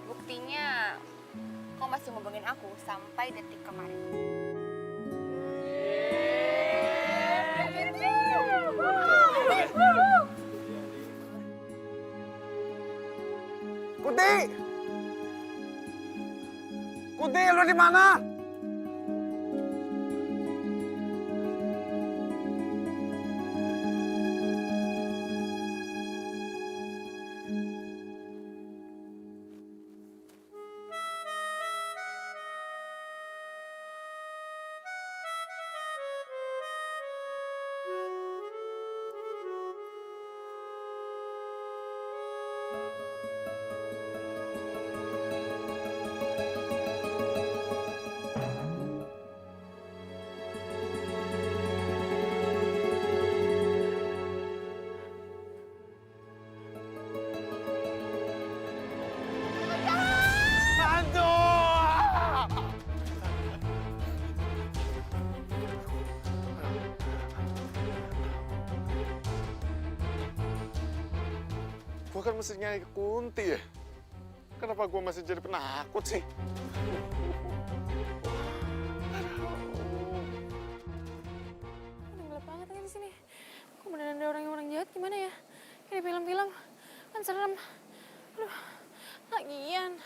Buktinya, kau masih ngomongin aku sampai detik kemarin. Kunti! Kunti, lu di mana? Gue kan mesti nyari ke Kunti ya. Kenapa gue masih jadi penakut sih? Gelap banget kan di sini. Kok beneran ada orang jahat gimana ya? Kayak di film-film. Kan serem. Aduh, lagian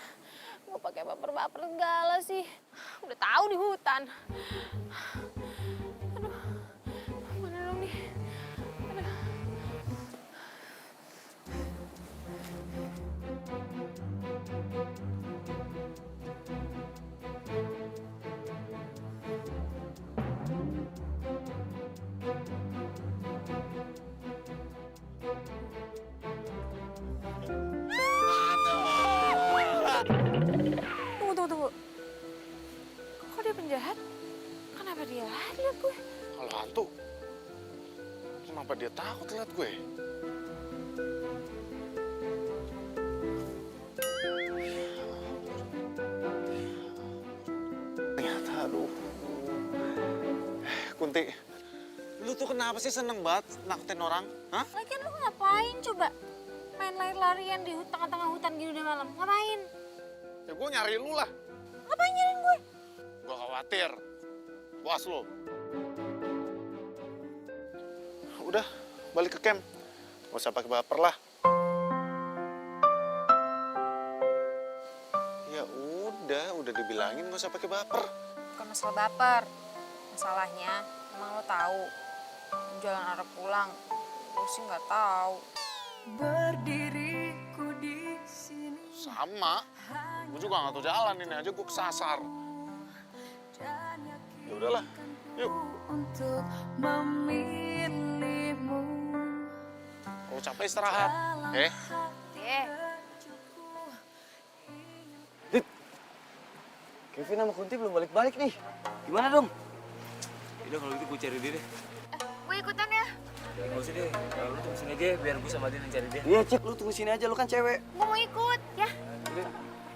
gue pakai baper-baper segala sih. Udah tahu di hutan. Aduh, mana dong nih? Aduh. Tunggu. Kok dia penjahat? Kenapa dia lihat gue? Kalau hantu, kenapa dia takut lihat gue? Ternyata, aduh. Kunti, lu tuh kenapa sih seneng banget nakutin orang? Hah? Lagian lu ngapain coba? Main lari-larian di tengah-tengah hutan gini udah malam. Ngapain? Ya gue nyari lu lah. Ngapain nyariin gue? Gue khawatir. Puas lu. Udah, balik ke camp. Gak usah pakai baper lah. Ya udah dibilangin gak usah pakai baper. Bukan masalah baper. Masalahnya, emang lo tahu jalan arah pulang. Gue sih nggak tahu. Berdiriku di sini. Sama. Gue juga gak tahu jalan, ini aja gue kesasar. Ya udahlah, yuk. Untuk memilihmu. Kalau capek istirahat, Kevin sama Kunti belum balik-balik nih. Gimana dong? Udah kalau gitu gue cari dia deh. Gue ikutan ya. Gak usah deh, kalau lu tunggu sini aja biar gue sama dia yang cari dia. Iya, Cik, lu tunggu sini aja, lu kan cewek. Gue mau ikut, ya.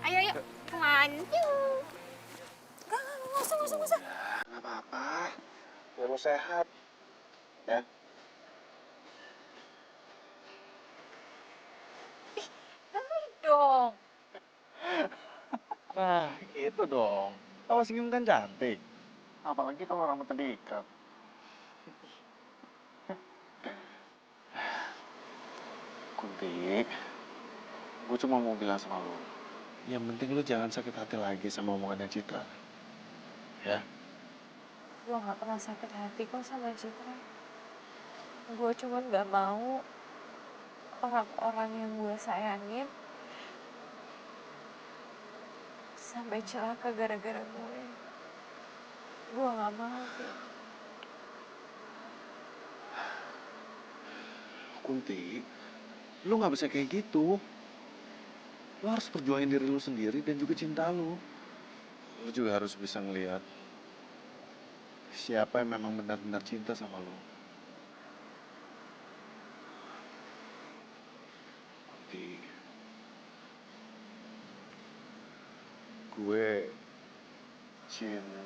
Ayo. Come on. Nggak usah. Gak apa-apa. Biar lu sehat. Ya. Dong. Nah, gitu dong. Tawa senyum kan cantik. Apalagi kalau rambutnya diikat. Kunti, gue cuma mau bilang sama lu. Yang penting lu jangan sakit hati lagi sama omongannya Citra. Ya? Gue gak pernah sakit hati kok sama Citra. Gue cuma gak mau orang-orang yang gue sayangin sampai celaka gara-gara gue. Gue gak mau, Vin. Kunti, lu gak bisa kayak gitu. Lu harus perjuangin diri lu sendiri dan juga cinta lu. Lu juga harus bisa ngelihat siapa yang memang benar-benar cinta sama lu. Kunti, gue cinta.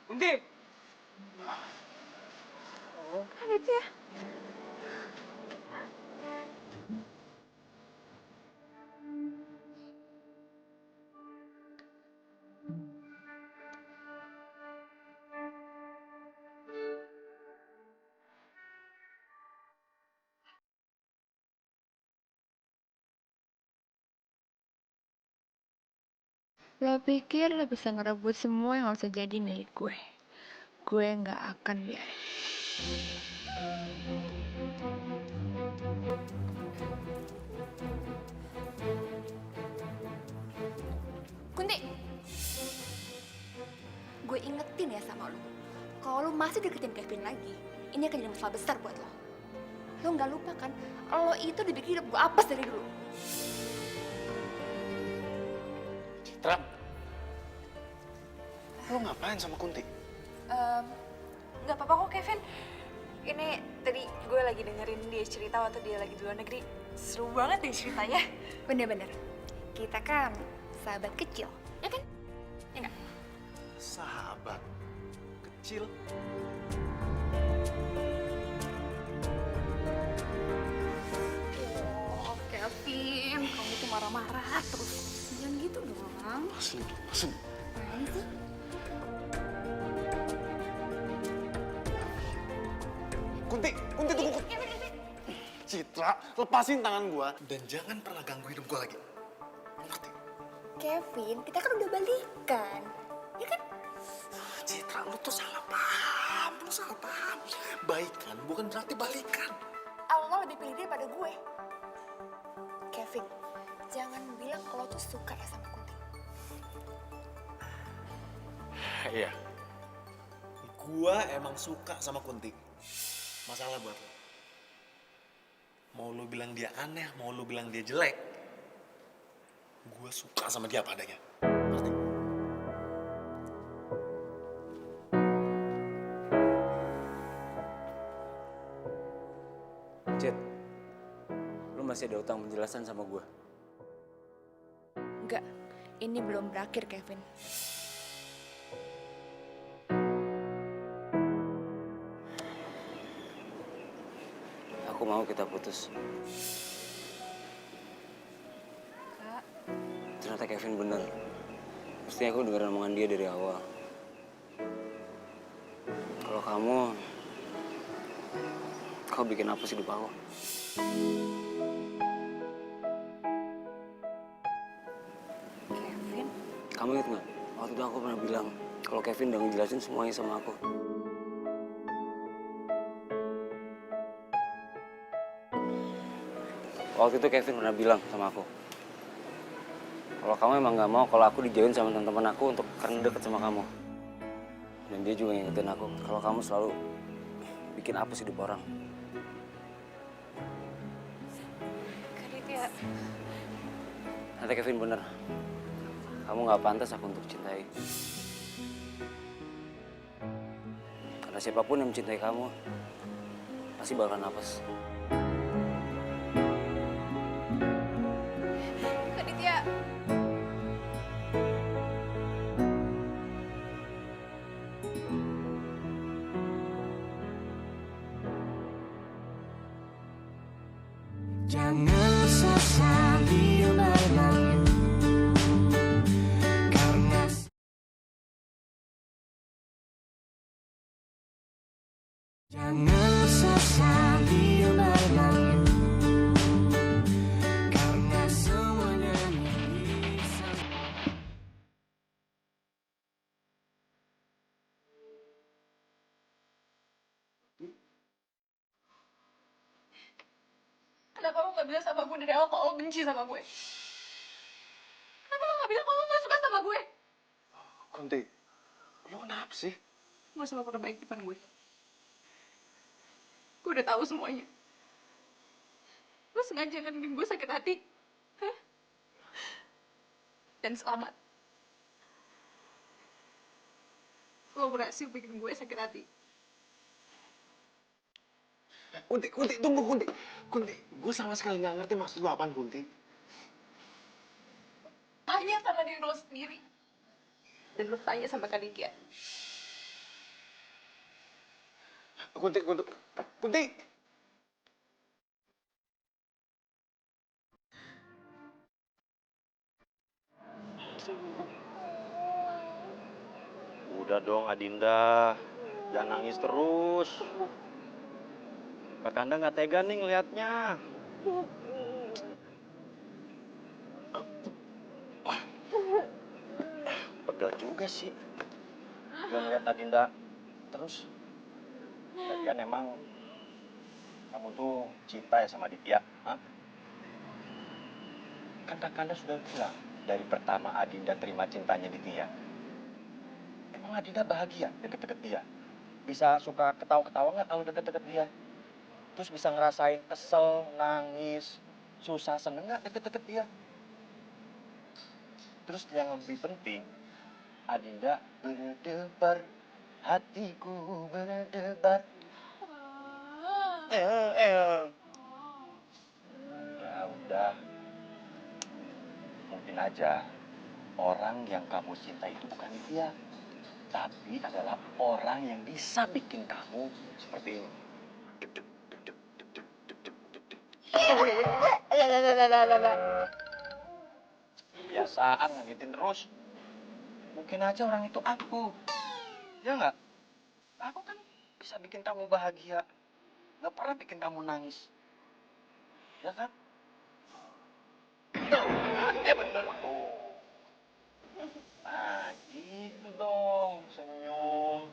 Kunti! Gitu ya. Lo pikir lo bisa ngerebut semua yang gak bisa jadi milik gue? Gue gak akan biarin. Kunti, gue ingetin ya sama lo. Kalau lo masih deketin Kevin lagi, ini akan jadi masalah besar buat lo. Lo nggak lupa kan, lo itu dibikin hidup gue apes dari dulu. Citra, lu ngapain sama Kunti? Nggak apa-apa kok Kevin. Ini tadi gue lagi dengerin dia cerita waktu dia lagi di luar negeri. Seru banget deh ceritanya. Bener-bener, kita kan sahabat kecil, ya kan? Ya nggak? Sahabat kecil. Oh, Kevin, kamu tuh marah-marah terus. Jangan gitu dong. Lepasin. Ngapain sih? Kunti tunggu. Citra, lepasin tangan gua dan jangan pernah ganggu hidup gua lagi. Ngerti? Kevin, kita kan udah balikan. Ya kan? Citra, lu tuh salah paham. Lu salah paham. Baikan bukan berarti balikan. Allah lebih pilih daripada gue. Kevin, jangan bilang kalau tuh suka ya sama Kunti. Iya. Gua emang suka sama Kunti. Masalah buat lo. Mau lu bilang dia aneh, mau lu bilang dia jelek. Gua suka sama dia apa adanya. Ngerti? Cid, lu masih ada utang penjelasan sama gue. Enggak, ini belum berakhir, Kevin. Aku mau kita putus. Kak, Ternyata Kevin bener. Mestinya aku dengar omongan dia dari awal. Kalau kau bikin apa sih hidup aku? Kevin, Kamu ingat nggak? Waktu itu aku pernah bilang kalau Kevin udah ngejelasin semuanya sama aku. Waktu itu Kevin pernah bilang sama aku, kalau kamu emang nggak mau kalau aku dijauhin sama teman-teman aku untuk karena deket sama kamu. Dan dia juga ngingetin aku kalau kamu selalu bikin apa sih hidup orang. Kak Ditya, Ternyata Kevin bener. Kamu nggak pantas aku untuk cintai. Karena siapapun yang mencintai kamu, pasti bakal napas. Kak Ditya. Jangan sesali berlalu karena jangan sesali berlalu karena semuanya bisa. Kenapa lo gak bilang sama gue dari awal kalau lo benci sama gue? Kenapa lo gak bilang kalau lo gak suka sama gue? Kunti, lu kenapa sih? Gak usah lo perbaiki depan gue. Gue udah tahu semuanya. Lo sengaja kan bikin gue sakit hati. Hah? Dan selamat. Lo berhasil bikin gue sakit hati. Kunti, tunggu Kunti. Kunti, gue sama sekali nggak ngerti maksud lu apaan Kunti. Tanya sama diri lo sendiri. Dan lo tanya sama Kak Ditya. Kunti. Udah dong Adinda, jangan nangis terus. Kakanda nggak tega nih ngelihatnya. Pegel juga sih. Gue ngeliat Adinda terus. Lagian emang kamu tuh cinta ya sama Ditya, hah? Kan Kakanda sudah bilang dari pertama Adinda terima cintanya Ditya. Emang Adinda bahagia deket-deket dia? Bisa suka ketawa-ketawa nggak kalau deket-deket dia? Terus bisa ngerasain kesel, nangis, susah, seneng nggak deket-deket dia? Terus yang lebih penting, Adinda berdebar, hatiku berdebar. Ya udah, mungkin aja orang yang kamu cinta itu bukan dia, tapi adalah orang yang bisa bikin kamu seperti ini. Biasaan ngagetin terus. Mungkin aja orang itu aku. Ya nggak? Aku kan bisa bikin kamu bahagia. Nggak pernah bikin kamu nangis. Ya kan? Bener. Nah, gitu dong, senyum.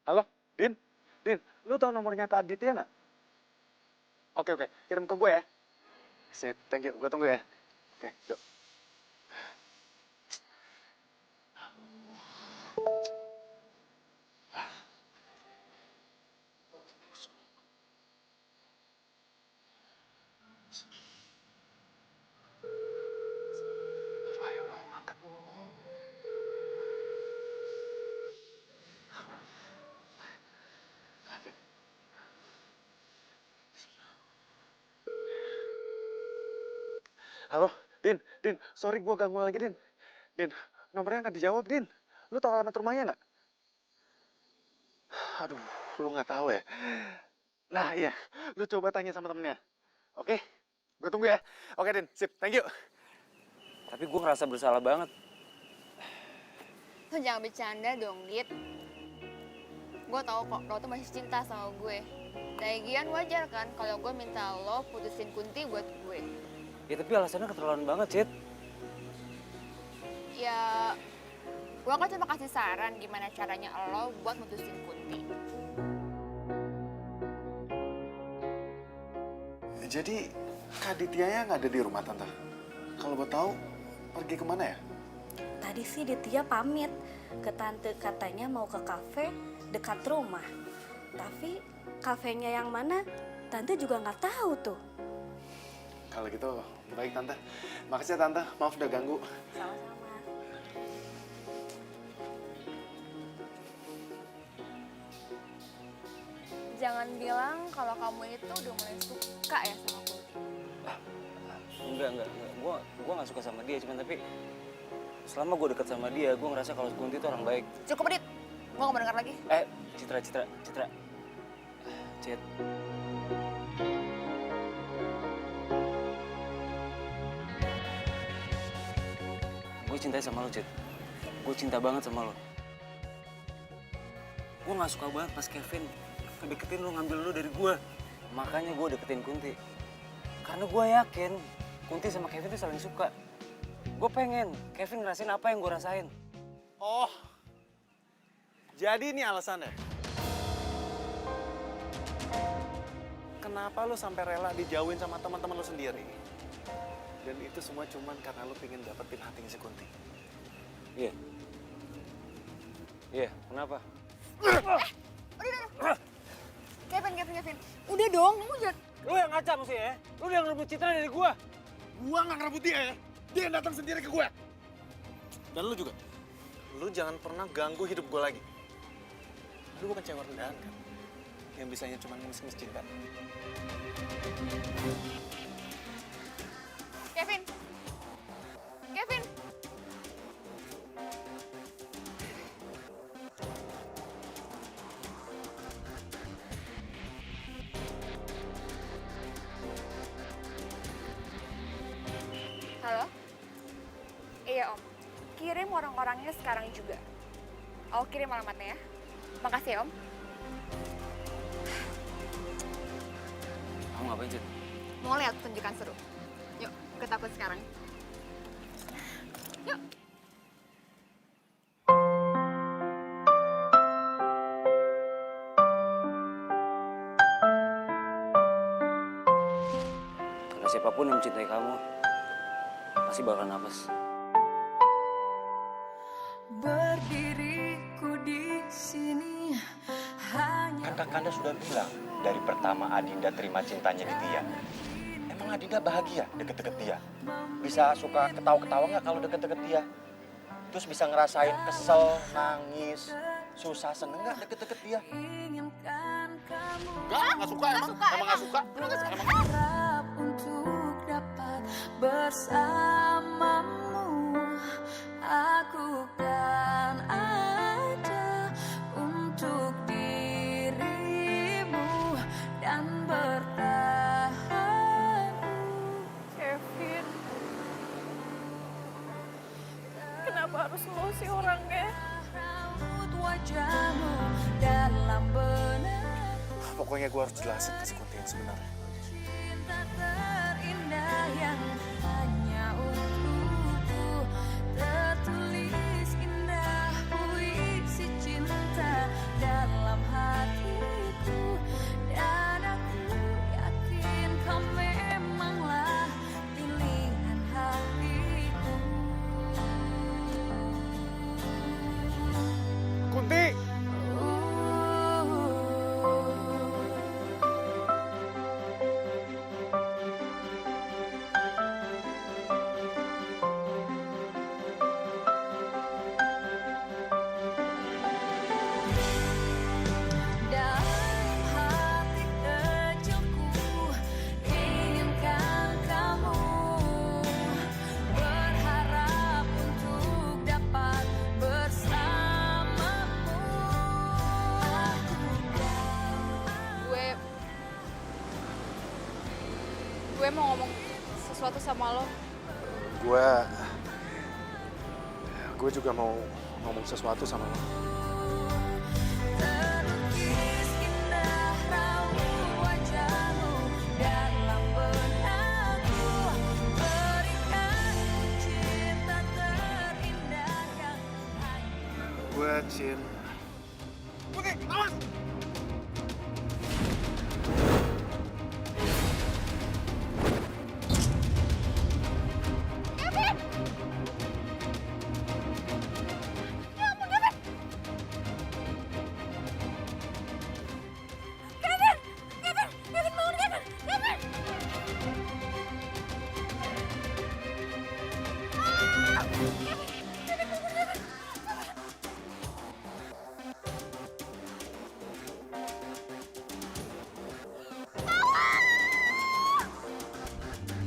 Halo, Din? Din, lu tau nomornya Kak Aditya nggak? Oke, kirim ke gue ya. Sip, thank you, gue tunggu ya. Oke, yuk. Halo, Din, sorry gue ganggu lagi, Din. Din, nomornya nggak dijawab, Din. Lu tahu alamat rumahnya nggak? Aduh, lu nggak tahu ya? Nah, iya, lu coba tanya sama temennya. Oke, gue tunggu ya. Oke, Din, sip, thank you. Tapi gue ngerasa bersalah banget. Lo jangan bercanda dong, Dit. Gue tau kok lo tuh masih cinta sama gue. Lagian wajar kan kalau gue minta lo putusin Kunti buat gue. Ya tapi alasannya keterlaluan banget, Cid. Ya, gue kan cuma kasih saran gimana caranya lo buat mutusin Kunti. Jadi Kak Dityanya nggak ada di rumah, Tante? Kalau mau tahu, pergi kemana ya? Tadi sih Ditya pamit ke tante, katanya mau ke kafe dekat rumah. Tapi kafenya yang mana, tante juga nggak tahu tuh. Kalau gitu, baik Tante. Makasih ya Tante, maaf udah ganggu. Sama-sama. Jangan bilang kalau kamu itu udah mulai suka ya sama Kunti. Enggak. Gue gak suka sama dia, cuman tapi selama gue deket sama dia, gue ngerasa kalau Kunti itu orang baik. Cukup, Dit. Gue gak mau denger lagi. Citra. Cid. Gue cinta sama lo, Cid. Gue cinta banget sama lo. Gue gak suka banget pas Kevin deketin lo, ngambil lo dari gue. Makanya gue deketin Kunti. Karena gue yakin Kunti sama Kevin tuh saling suka. Gue pengen Kevin ngerasain apa yang gue rasain. Oh, jadi ini alasannya? Kenapa lu sampai rela dijauhin sama teman-teman lu sendiri? Dan itu semua cuman karena lu pengen dapetin hatinya si Kunti. Iya, kenapa? Kevin. Udah dong, kamu jangan... Lu yang ngaca mesti ya? Lu yang rebut Citra dari gua. Gua nggak ngerebut dia ya. Dia yang datang sendiri ke gue. Dan lu juga. Lu jangan pernah ganggu hidup gue lagi. Lu bukan cewek rendahan kan? Yang bisanya cuma ngemis-ngemis cinta. Kevin. Halo? Iya, Om. Kirim orang-orangnya sekarang juga. Aku kirim alamatnya ya. Makasih ya, Om. Kamu ngapain, Cid? Mau lihat tunjukan seru. Yuk, ke takut sekarang. Yuk. Karena siapapun yang mencintai kamu, pasti bakal nafas. Berdiriku di sini hanya... Kan Kakanda sudah bilang dari pertama Adinda terima cintanya Ditya. Emang Adinda bahagia deket-deket dia? Bisa suka ketawa-ketawa nggak kalau deket-deket dia? Terus bisa ngerasain kesel, nangis, susah, seneng nggak deket-deket dia? Nggak suka emang. Emang nggak suka. Harap untuk dapat bersamamu. Aku kan ada untuk dirimu dan bertahan. Kevin, kenapa harus lo sih orangnya? Raut wajahmu dalam benak. Pokoknya gue harus jelasin ke si Kunti yang sebenarnya. Cinta terindah yang hanya untukku, tertulis indah puisi cinta dalam hatiku, dan aku yakin kau memanglah pilihan hatiku. Kunti! Dalam hati kecilku inginkan kamu, berharap untuk dapat bersamamu. Gue mau ngomong sesuatu sama lo. Gue juga mau ngomong sesuatu sama lo. Terlukis indah raut wajahmu dalam benakku, berikan cinta terindah yang Gue Cin. Kunti, awas!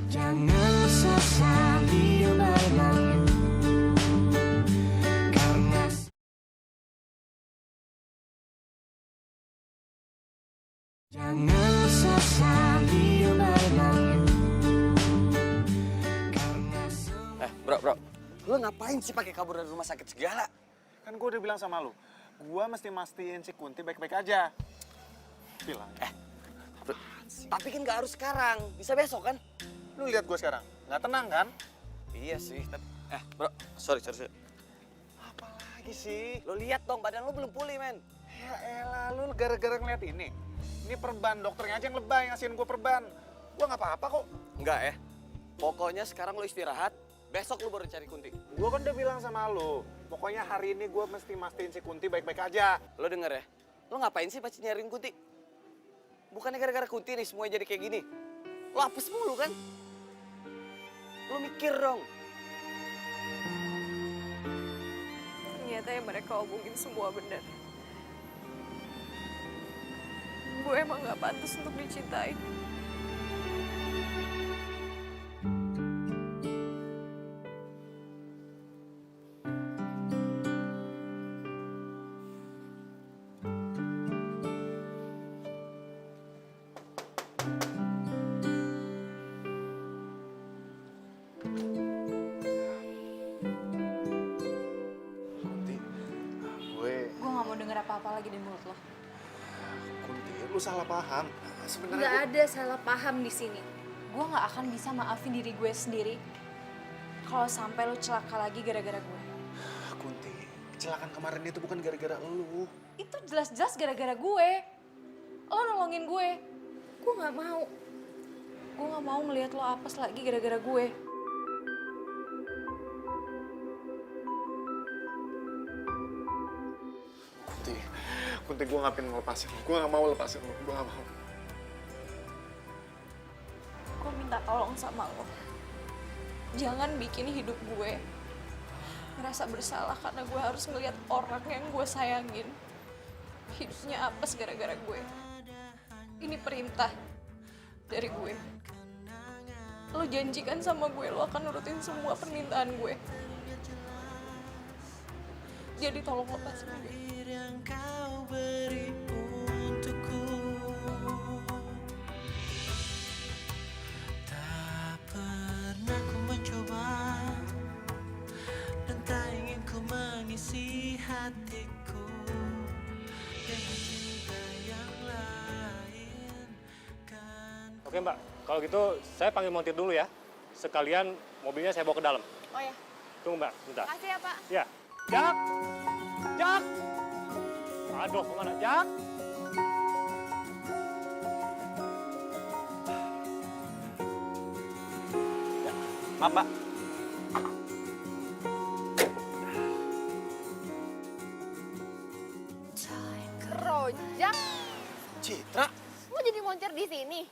Jangan sesali berlalu, karena jangan sesali berlalu, karena Bro, lu ngapain sih pakai kabur dari rumah sakit segala? Kan gue udah bilang sama lu, gue mesti mastiin si Kunti baik-baik aja. Bilang. Tapi kan gak harus sekarang, bisa besok kan? Lu lihat gue sekarang, nggak tenang kan? Iya sih, tapi bro, sorry. Apalagi sih? Lo lihat dong, badan lo belum pulih, men. Ya elah, lu gara-gara ngeliat ini. Ini perban, dokternya aja yang lebay ngasihin gue perban. Gue nggak apa-apa kok. Enggak ya. Pokoknya sekarang lo istirahat, besok lo baru cari Kunti. Gue kan udah bilang sama lu, pokoknya hari ini gue mesti mastiin si Kunti baik-baik aja. Lo denger ya, lo ngapain sih pasti nyariin Kunti? Bukannya gara-gara Kunti nih semuanya jadi kayak gini. Lo hapus mulu kan? Lo mikir dong. Ternyata yang mereka omongin semua benar. Gue emang gak pantas untuk dicintai. Gue gak mau denger apa-apa lagi di mulut lo. Kunti, lu salah paham. Sebenarnya Gak ada salah paham di sini. Gue gak akan bisa maafin diri gue sendiri kalau sampai lo celaka lagi gara-gara gue. Kunti, kecelakaan kemarin itu bukan gara-gara lu. Itu jelas-jelas gara-gara gue. Lo nolongin gue. Gue gak mau. Gue gak mau ngelihat lo apes lagi gara-gara gue. Kunti, gue gak pengen ngelepasin lu. Gue gak mau lepasin lu, gue gak mau. Gue minta tolong sama lo. Jangan bikin hidup gue ngerasa bersalah karena gue harus ngelihat orang yang gue sayangin hidupnya apes gara-gara gue. Ini perintah dari gue. Lo janjikan sama gue lo akan nurutin semua permintaan gue. Jadi tolong lepasin gue. yang kau beri untukku, tak pernah ku mencoba dan tak ingin ku mengisi hatiku Oke Mbak, kalau gitu saya panggil montir dulu ya. Sekalian mobilnya saya bawa ke dalam. Oh ya. Tunggu Mbak, bentar. Makasih ya, Pak. Ya. Jak! Jak! Aduh, kemana? Jak! Ya, maaf Mbak. Rojak, Citra? lo jadi moncer di sini?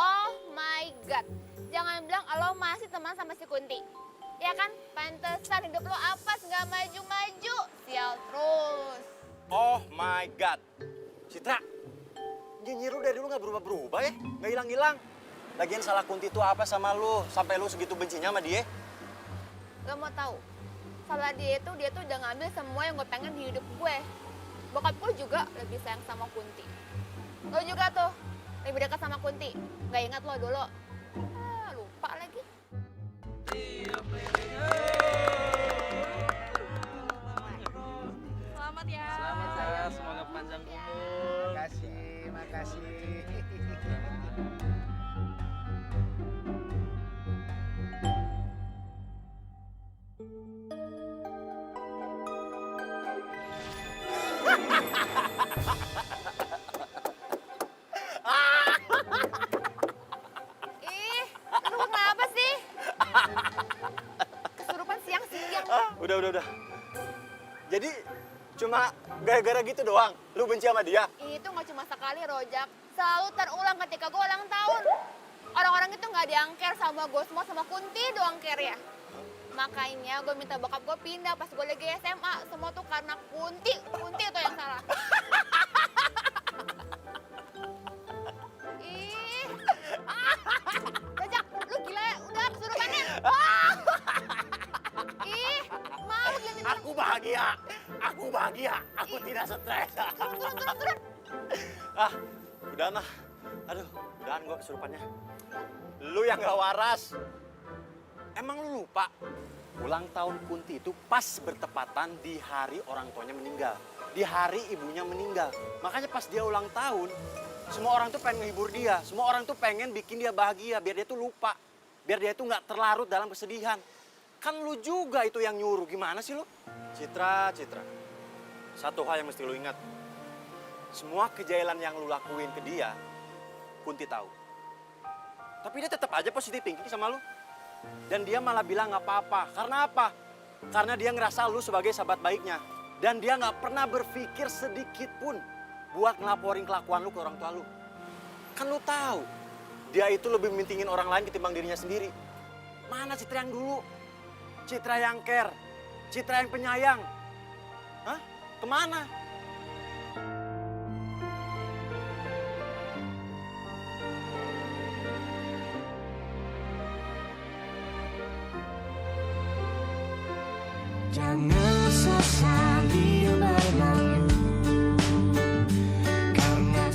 Oh my god, jangan bilang lo masih teman sama si Kunti. Ya kan, pantesan hidup lo apes nggak maju-maju, sial terus. Oh my god. Citra, nyinyir lu dari dulu nggak berubah-berubah ya? Nggak hilang-hilang. Lagian salah Kunti itu apa sama lu? Sampai lu segitu bencinya sama dia? Lo mau tahu? Salah dia tuh udah ngambil semua yang gue pengen di hidup gue. Bokap gue juga lebih sayang sama Kunti. Lo juga tuh, lebih dekat sama Kunti. Nggak ingat lo dulu. Ah, lupa lagi. Selamat ya. Selamat saya, semoga panjang umur. Makasih, makasih. Ih, lu kenapa sih? Kesurupan siang-siang. Udah. Jadi cuma gara-gara gitu doang lu benci sama dia? Itu nggak cuma sekali, Rojak. Selalu terulang ketika gue ulang tahun. Orang-orang itu nggak diangker sama gue, semua sama Kunti doang care ya. Makanya gue minta bokap gue pindah pas gue lagi SMA. Semua tuh karena Kunti. Kunti itu yang salah. Ih, Rojak, lu gila ya? Udah kesurupannya. Ih, malu liatin orang. Aku bahagia. Aku tidak stres. Turun. Ah, udah mah. Aduh, udahan gua kesurupannya. Lu yang gak waras. Emang lu lupa? Ulang tahun Kunti itu pas bertepatan di hari orang tuanya meninggal. Di hari ibunya meninggal. Makanya pas dia ulang tahun, semua orang tuh pengen menghibur dia. Semua orang tuh pengen bikin dia bahagia, biar dia tuh lupa. Biar dia tuh gak terlarut dalam kesedihan. Kan lu juga itu yang nyuruh, gimana sih lu? Citra. Satu hal yang mesti lu ingat. Semua kejailan yang lu lakuin ke dia, Kunti tahu. Tapi dia tetap aja positif thinking sama lu. Dan dia malah bilang gak apa-apa. Karena apa? Karena dia ngerasa lu sebagai sahabat baiknya. Dan dia gak pernah berpikir sedikit pun buat ngelaporin kelakuan lu ke orang tua lu. Kan lu tahu, dia itu lebih mentingin orang lain ketimbang dirinya sendiri. Mana Citra yang dulu? Citra yang care, Citra yang penyayang. Hah? Kemana? Jangan sesali berlalu karena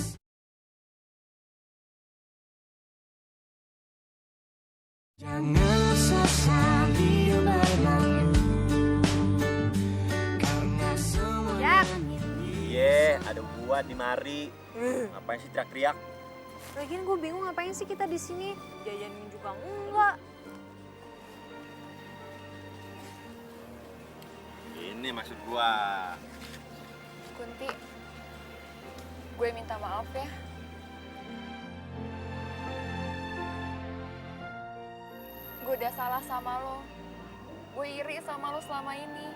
jangan sesali berlalu karena semua Iya, ada gua di mari. Ngapain sih teriak-teriak? Lagian gue bingung ngapain sih kita di sini? Jajanin juga enggak. Ini maksud gua. Kunti, gue minta maaf ya. Gue udah salah sama lo. Gue iri sama lo selama ini.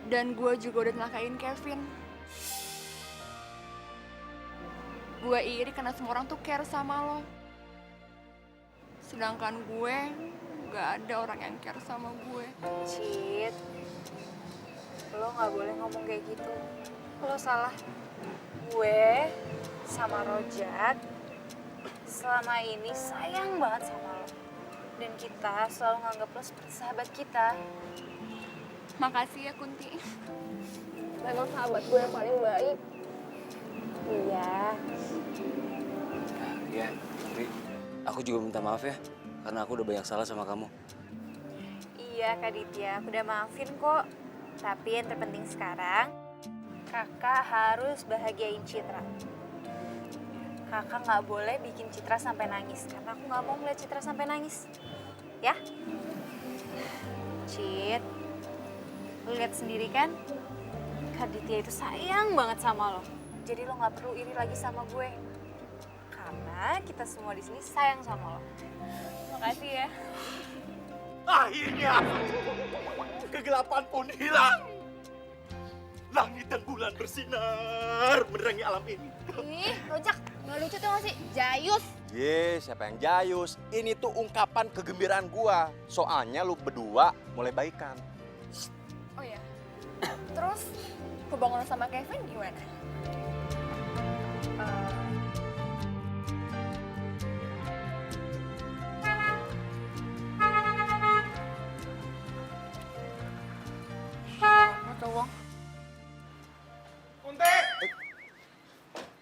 Dan gue juga udah ngelakain Kevin. Gue iri karena semua orang tuh care sama lo. Sedangkan gue gak ada orang yang care sama gue. Cit, lo gak boleh ngomong kayak gitu. Lo salah. Gue sama Rojak selama ini sayang banget sama lo. Dan kita selalu nganggap lo seperti sahabat kita. Makasih ya Kunti. Memang sahabat gue yang paling baik. Iya. Ya, tapi aku juga minta maaf ya. Karena aku udah banyak salah sama kamu. Iya Kak Ditya, aku udah maafin kok. Tapi yang terpenting sekarang, kakak harus bahagiain Citra. kakak nggak boleh bikin Citra sampai nangis karena aku nggak mau melihat Citra sampai nangis, ya? Cit, lu lihat sendiri kan, Kak Ditya itu sayang banget sama lo. Jadi lo nggak perlu iri lagi sama gue, karena kita semua di sini sayang sama lo. Makasih ya. Akhirnya kegelapan pun hilang. Langit dan bulan bersinar menerangi alam ini. Ih, Rojak, nggak lucu tuh nggak sih? Jayus. Siapa yang jayus? Ini tuh ungkapan kegembiraan gua. Soalnya lu berdua mulai baikan. Oh iya. Terus hubungan lo sama Kevin gimana?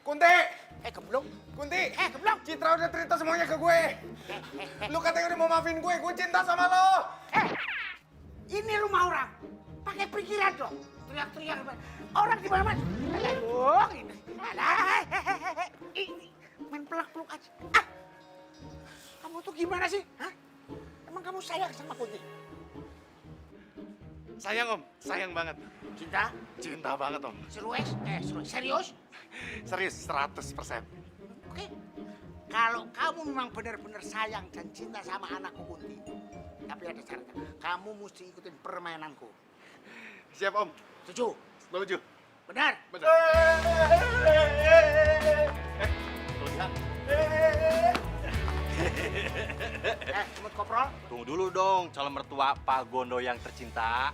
Kunti! Keblong. Kunti! Keblong! Citra udah cerita semuanya ke gue. Lu katanya udah mau maafin gue cinta sama lo. Ini rumah orang. Pakai pikiran dong. Teriak-teriak. Orang di mana-mana. Aduh, ini. Ini. Main pelak-peluk aja. Kamu tuh gimana sih? Hah? Emang kamu sayang sama Kunti? Sayang Om, sayang banget. Cinta? Cinta banget Om. Serius? Serius 100%. Oke. Kalau kamu memang benar-benar sayang dan cinta sama anakku Kunti, tapi ada syaratnya. Kamu mesti ikutin permainanku. Siap Om. Setuju? Setuju. Benar? Benar. Semut koprol. Tunggu dulu dong, calon mertua Pak Gondo yang tercinta.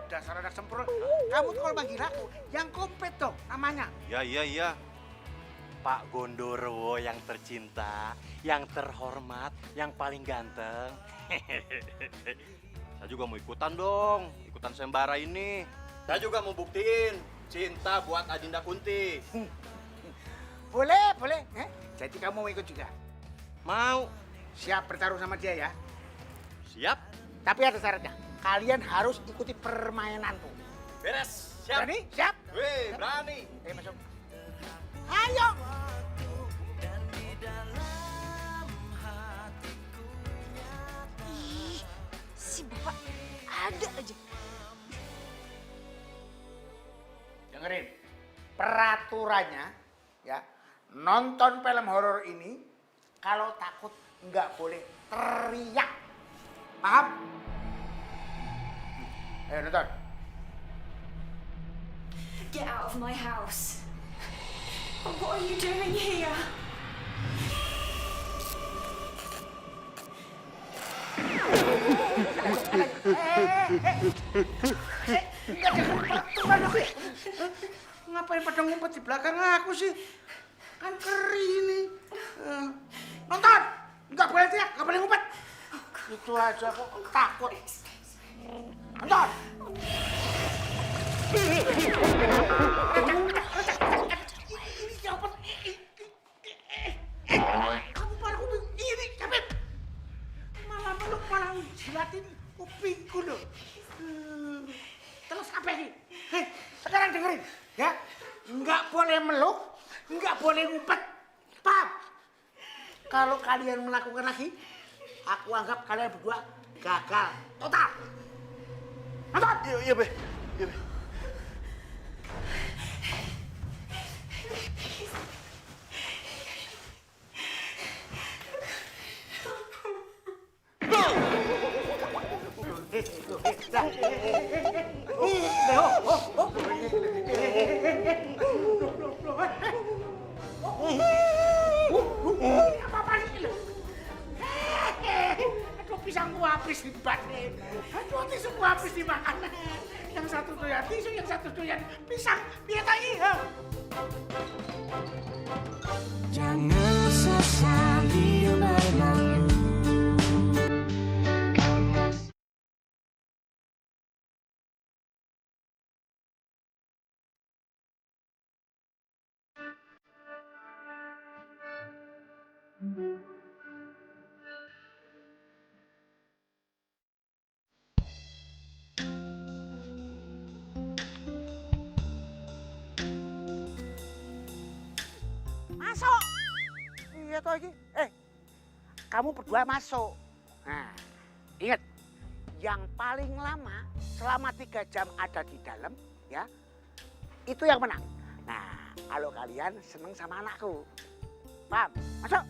Dasar anak sempurna. Kamu tuh kalau manggil aku, yang komplit dong namanya. Iya. Pak Gondorowo yang tercinta, yang terhormat, yang paling ganteng. Saya juga mau ikutan dong, ikutan sembara ini. Saya juga mau buktiin cinta buat Adinda Kunti. Boleh. Jadi kamu mau ikut juga? Mau. Siap bertarung sama dia ya? Siap. Tapi ada syaratnya. Kalian harus ikuti permainanku. Beres. Siap. Berani? Siap? Wih, berani. Masuk. Ayo. Ih, si bapak ada aja. Dengerin. Peraturannya ya. Nonton film horor ini kalau takut nggak boleh teriak. Paham? Ayo nonton. Get out of my house. What are you doing here? Ngapain pada ngumpet di belakang aku sih? Kan kering ini. Nonton! Nggak boleh teriak, nggak boleh ngumpet. Itu aja kok takut. Nonton! Kamu malah kuping ini, Capit. Malah meluk, malah jilatin kupingku loh. Terus apa ini? Sekarang dengerin, ya. Nggak boleh meluk, nggak boleh ngumpet. Paham? Kalau kalian melakukan lagi, aku anggap kalian berdua gagal total. Nonton! Iya, Be. Aduh, pisangku habis di batin. Aduh, tisuku habis dimakan. Yang satu doyan tisu, yang satu doyan pisang. Biar lagi. Jangan sesali berlalu. ya toh iki. Kamu berdua masuk. Nah, ingat, yang paling lama selama 3 jam ada di dalam, ya, itu yang menang. Nah, kalau kalian seneng sama anakku, paham? Masuk.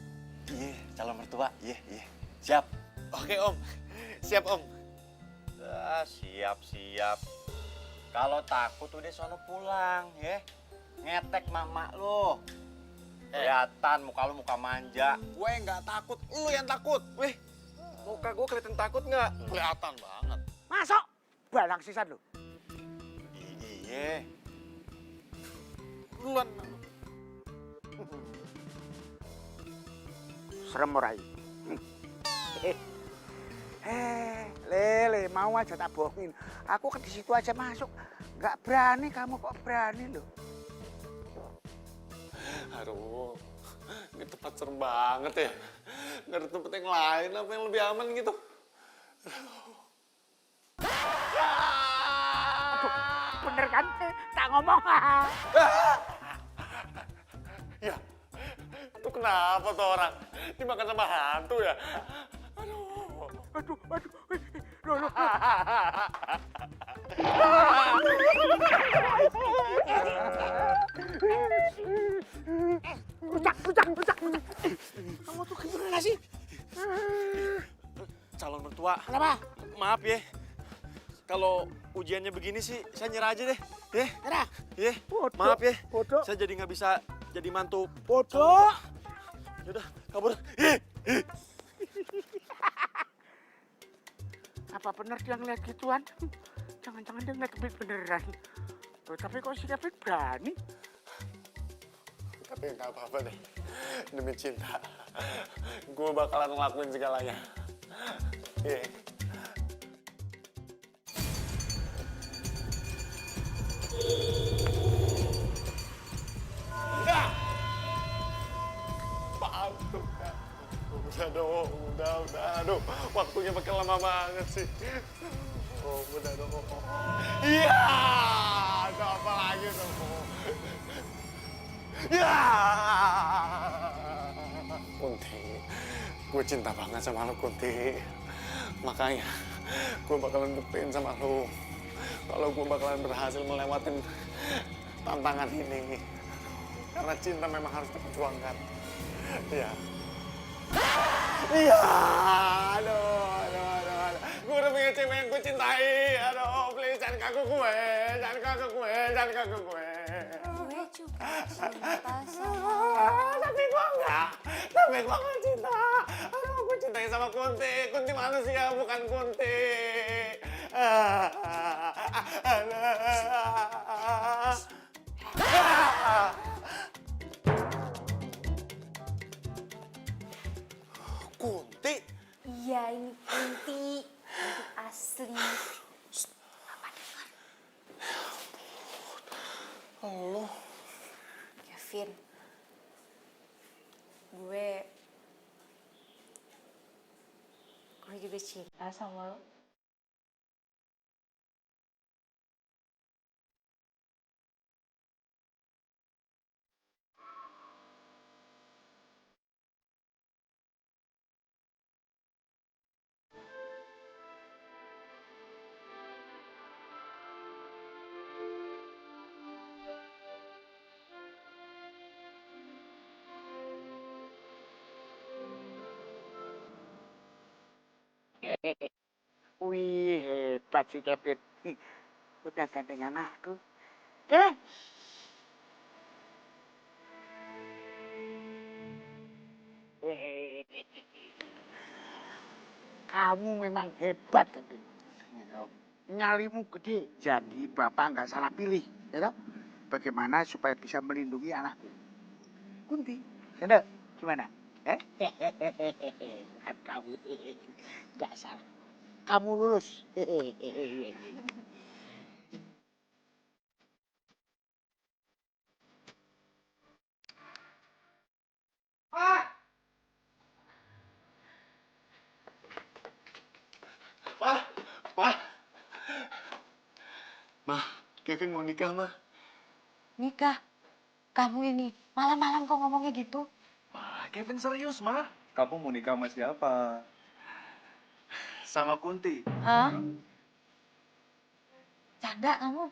Iya, calon mertua. Iya. Siap. Oke Om, siap Om. Siap. Kalau takut udah sono pulang, ya. Ngetek mama lo. Kelihatan muka lu muka manja. Gue nggak takut, lu yang takut. Wih, muka gue kelihatan takut nggak? Kelihatan banget. Masuk. Balang sisan lu. Iya. Duluan. Serem ora iki. Lele, mau aja tak bohongin. Aku kan di situ aja masuk. Nggak berani, kamu kok berani loh. Aduh, ini tempat serem banget ya. Nggak ada tempat yang lain apa yang lebih aman gitu. Aduh, bener kan? Tak ngomong. Ya, itu kenapa tuh orang? Dimakan sama hantu ya? Aduh. Loh. Rujak. Kamu tuh gimana sih? Calon mertua. Kenapa? Maaf ya. Kalau ujiannya begini sih, saya nyerah aja deh. Ya. Nyerah? Ya. Maaf ya. Bodoh. Saya jadi nggak bisa jadi mantu. Bodoh. Yaudah, kabur. Apa bener dia ngeliat gituan? Jangan-jangan dia ngeliat Kevin beneran. Loh, tapi kok si Kevin berani? Tapi nggak apa-apa deh. Demi cinta, gue bakalan ngelakuin segalanya. Iya. Udah. Aduh, waktunya makin lama banget sih. Oh, udah dong. Iya, ada apa lagi dong? Ya, Kunti, gue cinta banget sama lo, Kunti. Makanya gue bakalan buktiin sama lo kalau gue bakalan berhasil melewatin tantangan ini. Karena cinta memang harus diperjuangkan. Iya. Iya, aduh. Gue udah punya cewek yang gue cintai. Aduh, please jangan kagak gue. Gue juga cinta sama. Tapi gue enggak. Tapi gue gak cinta. Aduh, gue cintai sama Kunti. Kunti manusia, bukan Kunti. Kunti? Iya, ini Kunti. Kunti asli. Apa dengar? Lo? Kevin. Gue juga cinta sama lo. Wih, hebat si Kevin. Udah gantengan aku. Kamu memang hebat, Kevin. Nyalimu gede, jadi bapak nggak salah pilih, ya toh? Bagaimana supaya bisa melindungi anakku? Kunti, ya gimana? Kamu nggak salah. Kamu lulus. Pak. Ma, Kevin mau nikah, Ma. Nikah? Kamu ini malam-malam kok ngomongnya gitu? Wah, Kevin serius, Ma. Kamu mau nikah sama siapa? Sama Kunti. Hah? Canda kamu?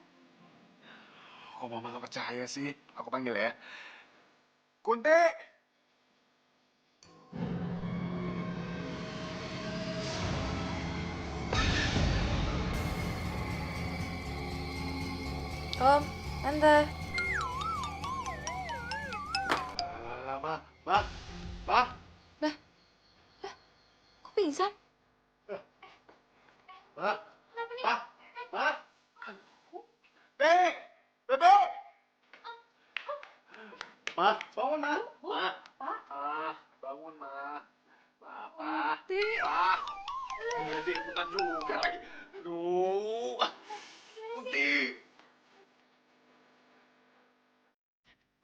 Kok Mama gak percaya sih? Aku panggil ya. Kunti! Om, Tante. Ma, Ma, Ma. Kok pingsan? Ma, Ma, Ma. Bek, Bebek. Ma, bangun, Ma. Ma. Bangun, Ma. Ma. Ma. Jadi ikutan juga lagi. Aduh. Kunti.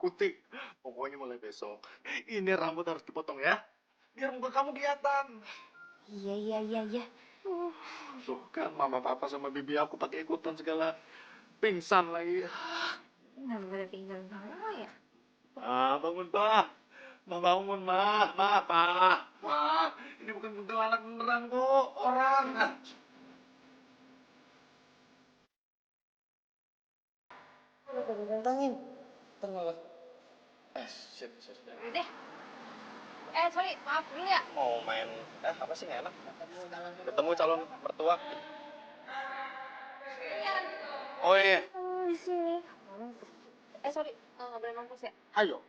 Kunti, pokoknya mulai besok, ini rambut harus dipotong ya. Biar muka kamu kelihatan. Iya. Tuh kan, mama, papa, sama bibi aku pakai ikutan segala. Pingsan lagi. Nggak boleh pingsan semua ya? Ma, bangun, Pa. Ma, bangun, Ma. Ma, Pa. Ma, ini bukan kuntilanak beneran kok. Orang. Tentangin. Tengok. Shit. Deh. Sorry, maaf dulu ya. Mau main, apa sih nggak enak? Ketemu calon mertua. Oh iya. Di sini. Sorry, nggak boleh mampus ya. Ayo.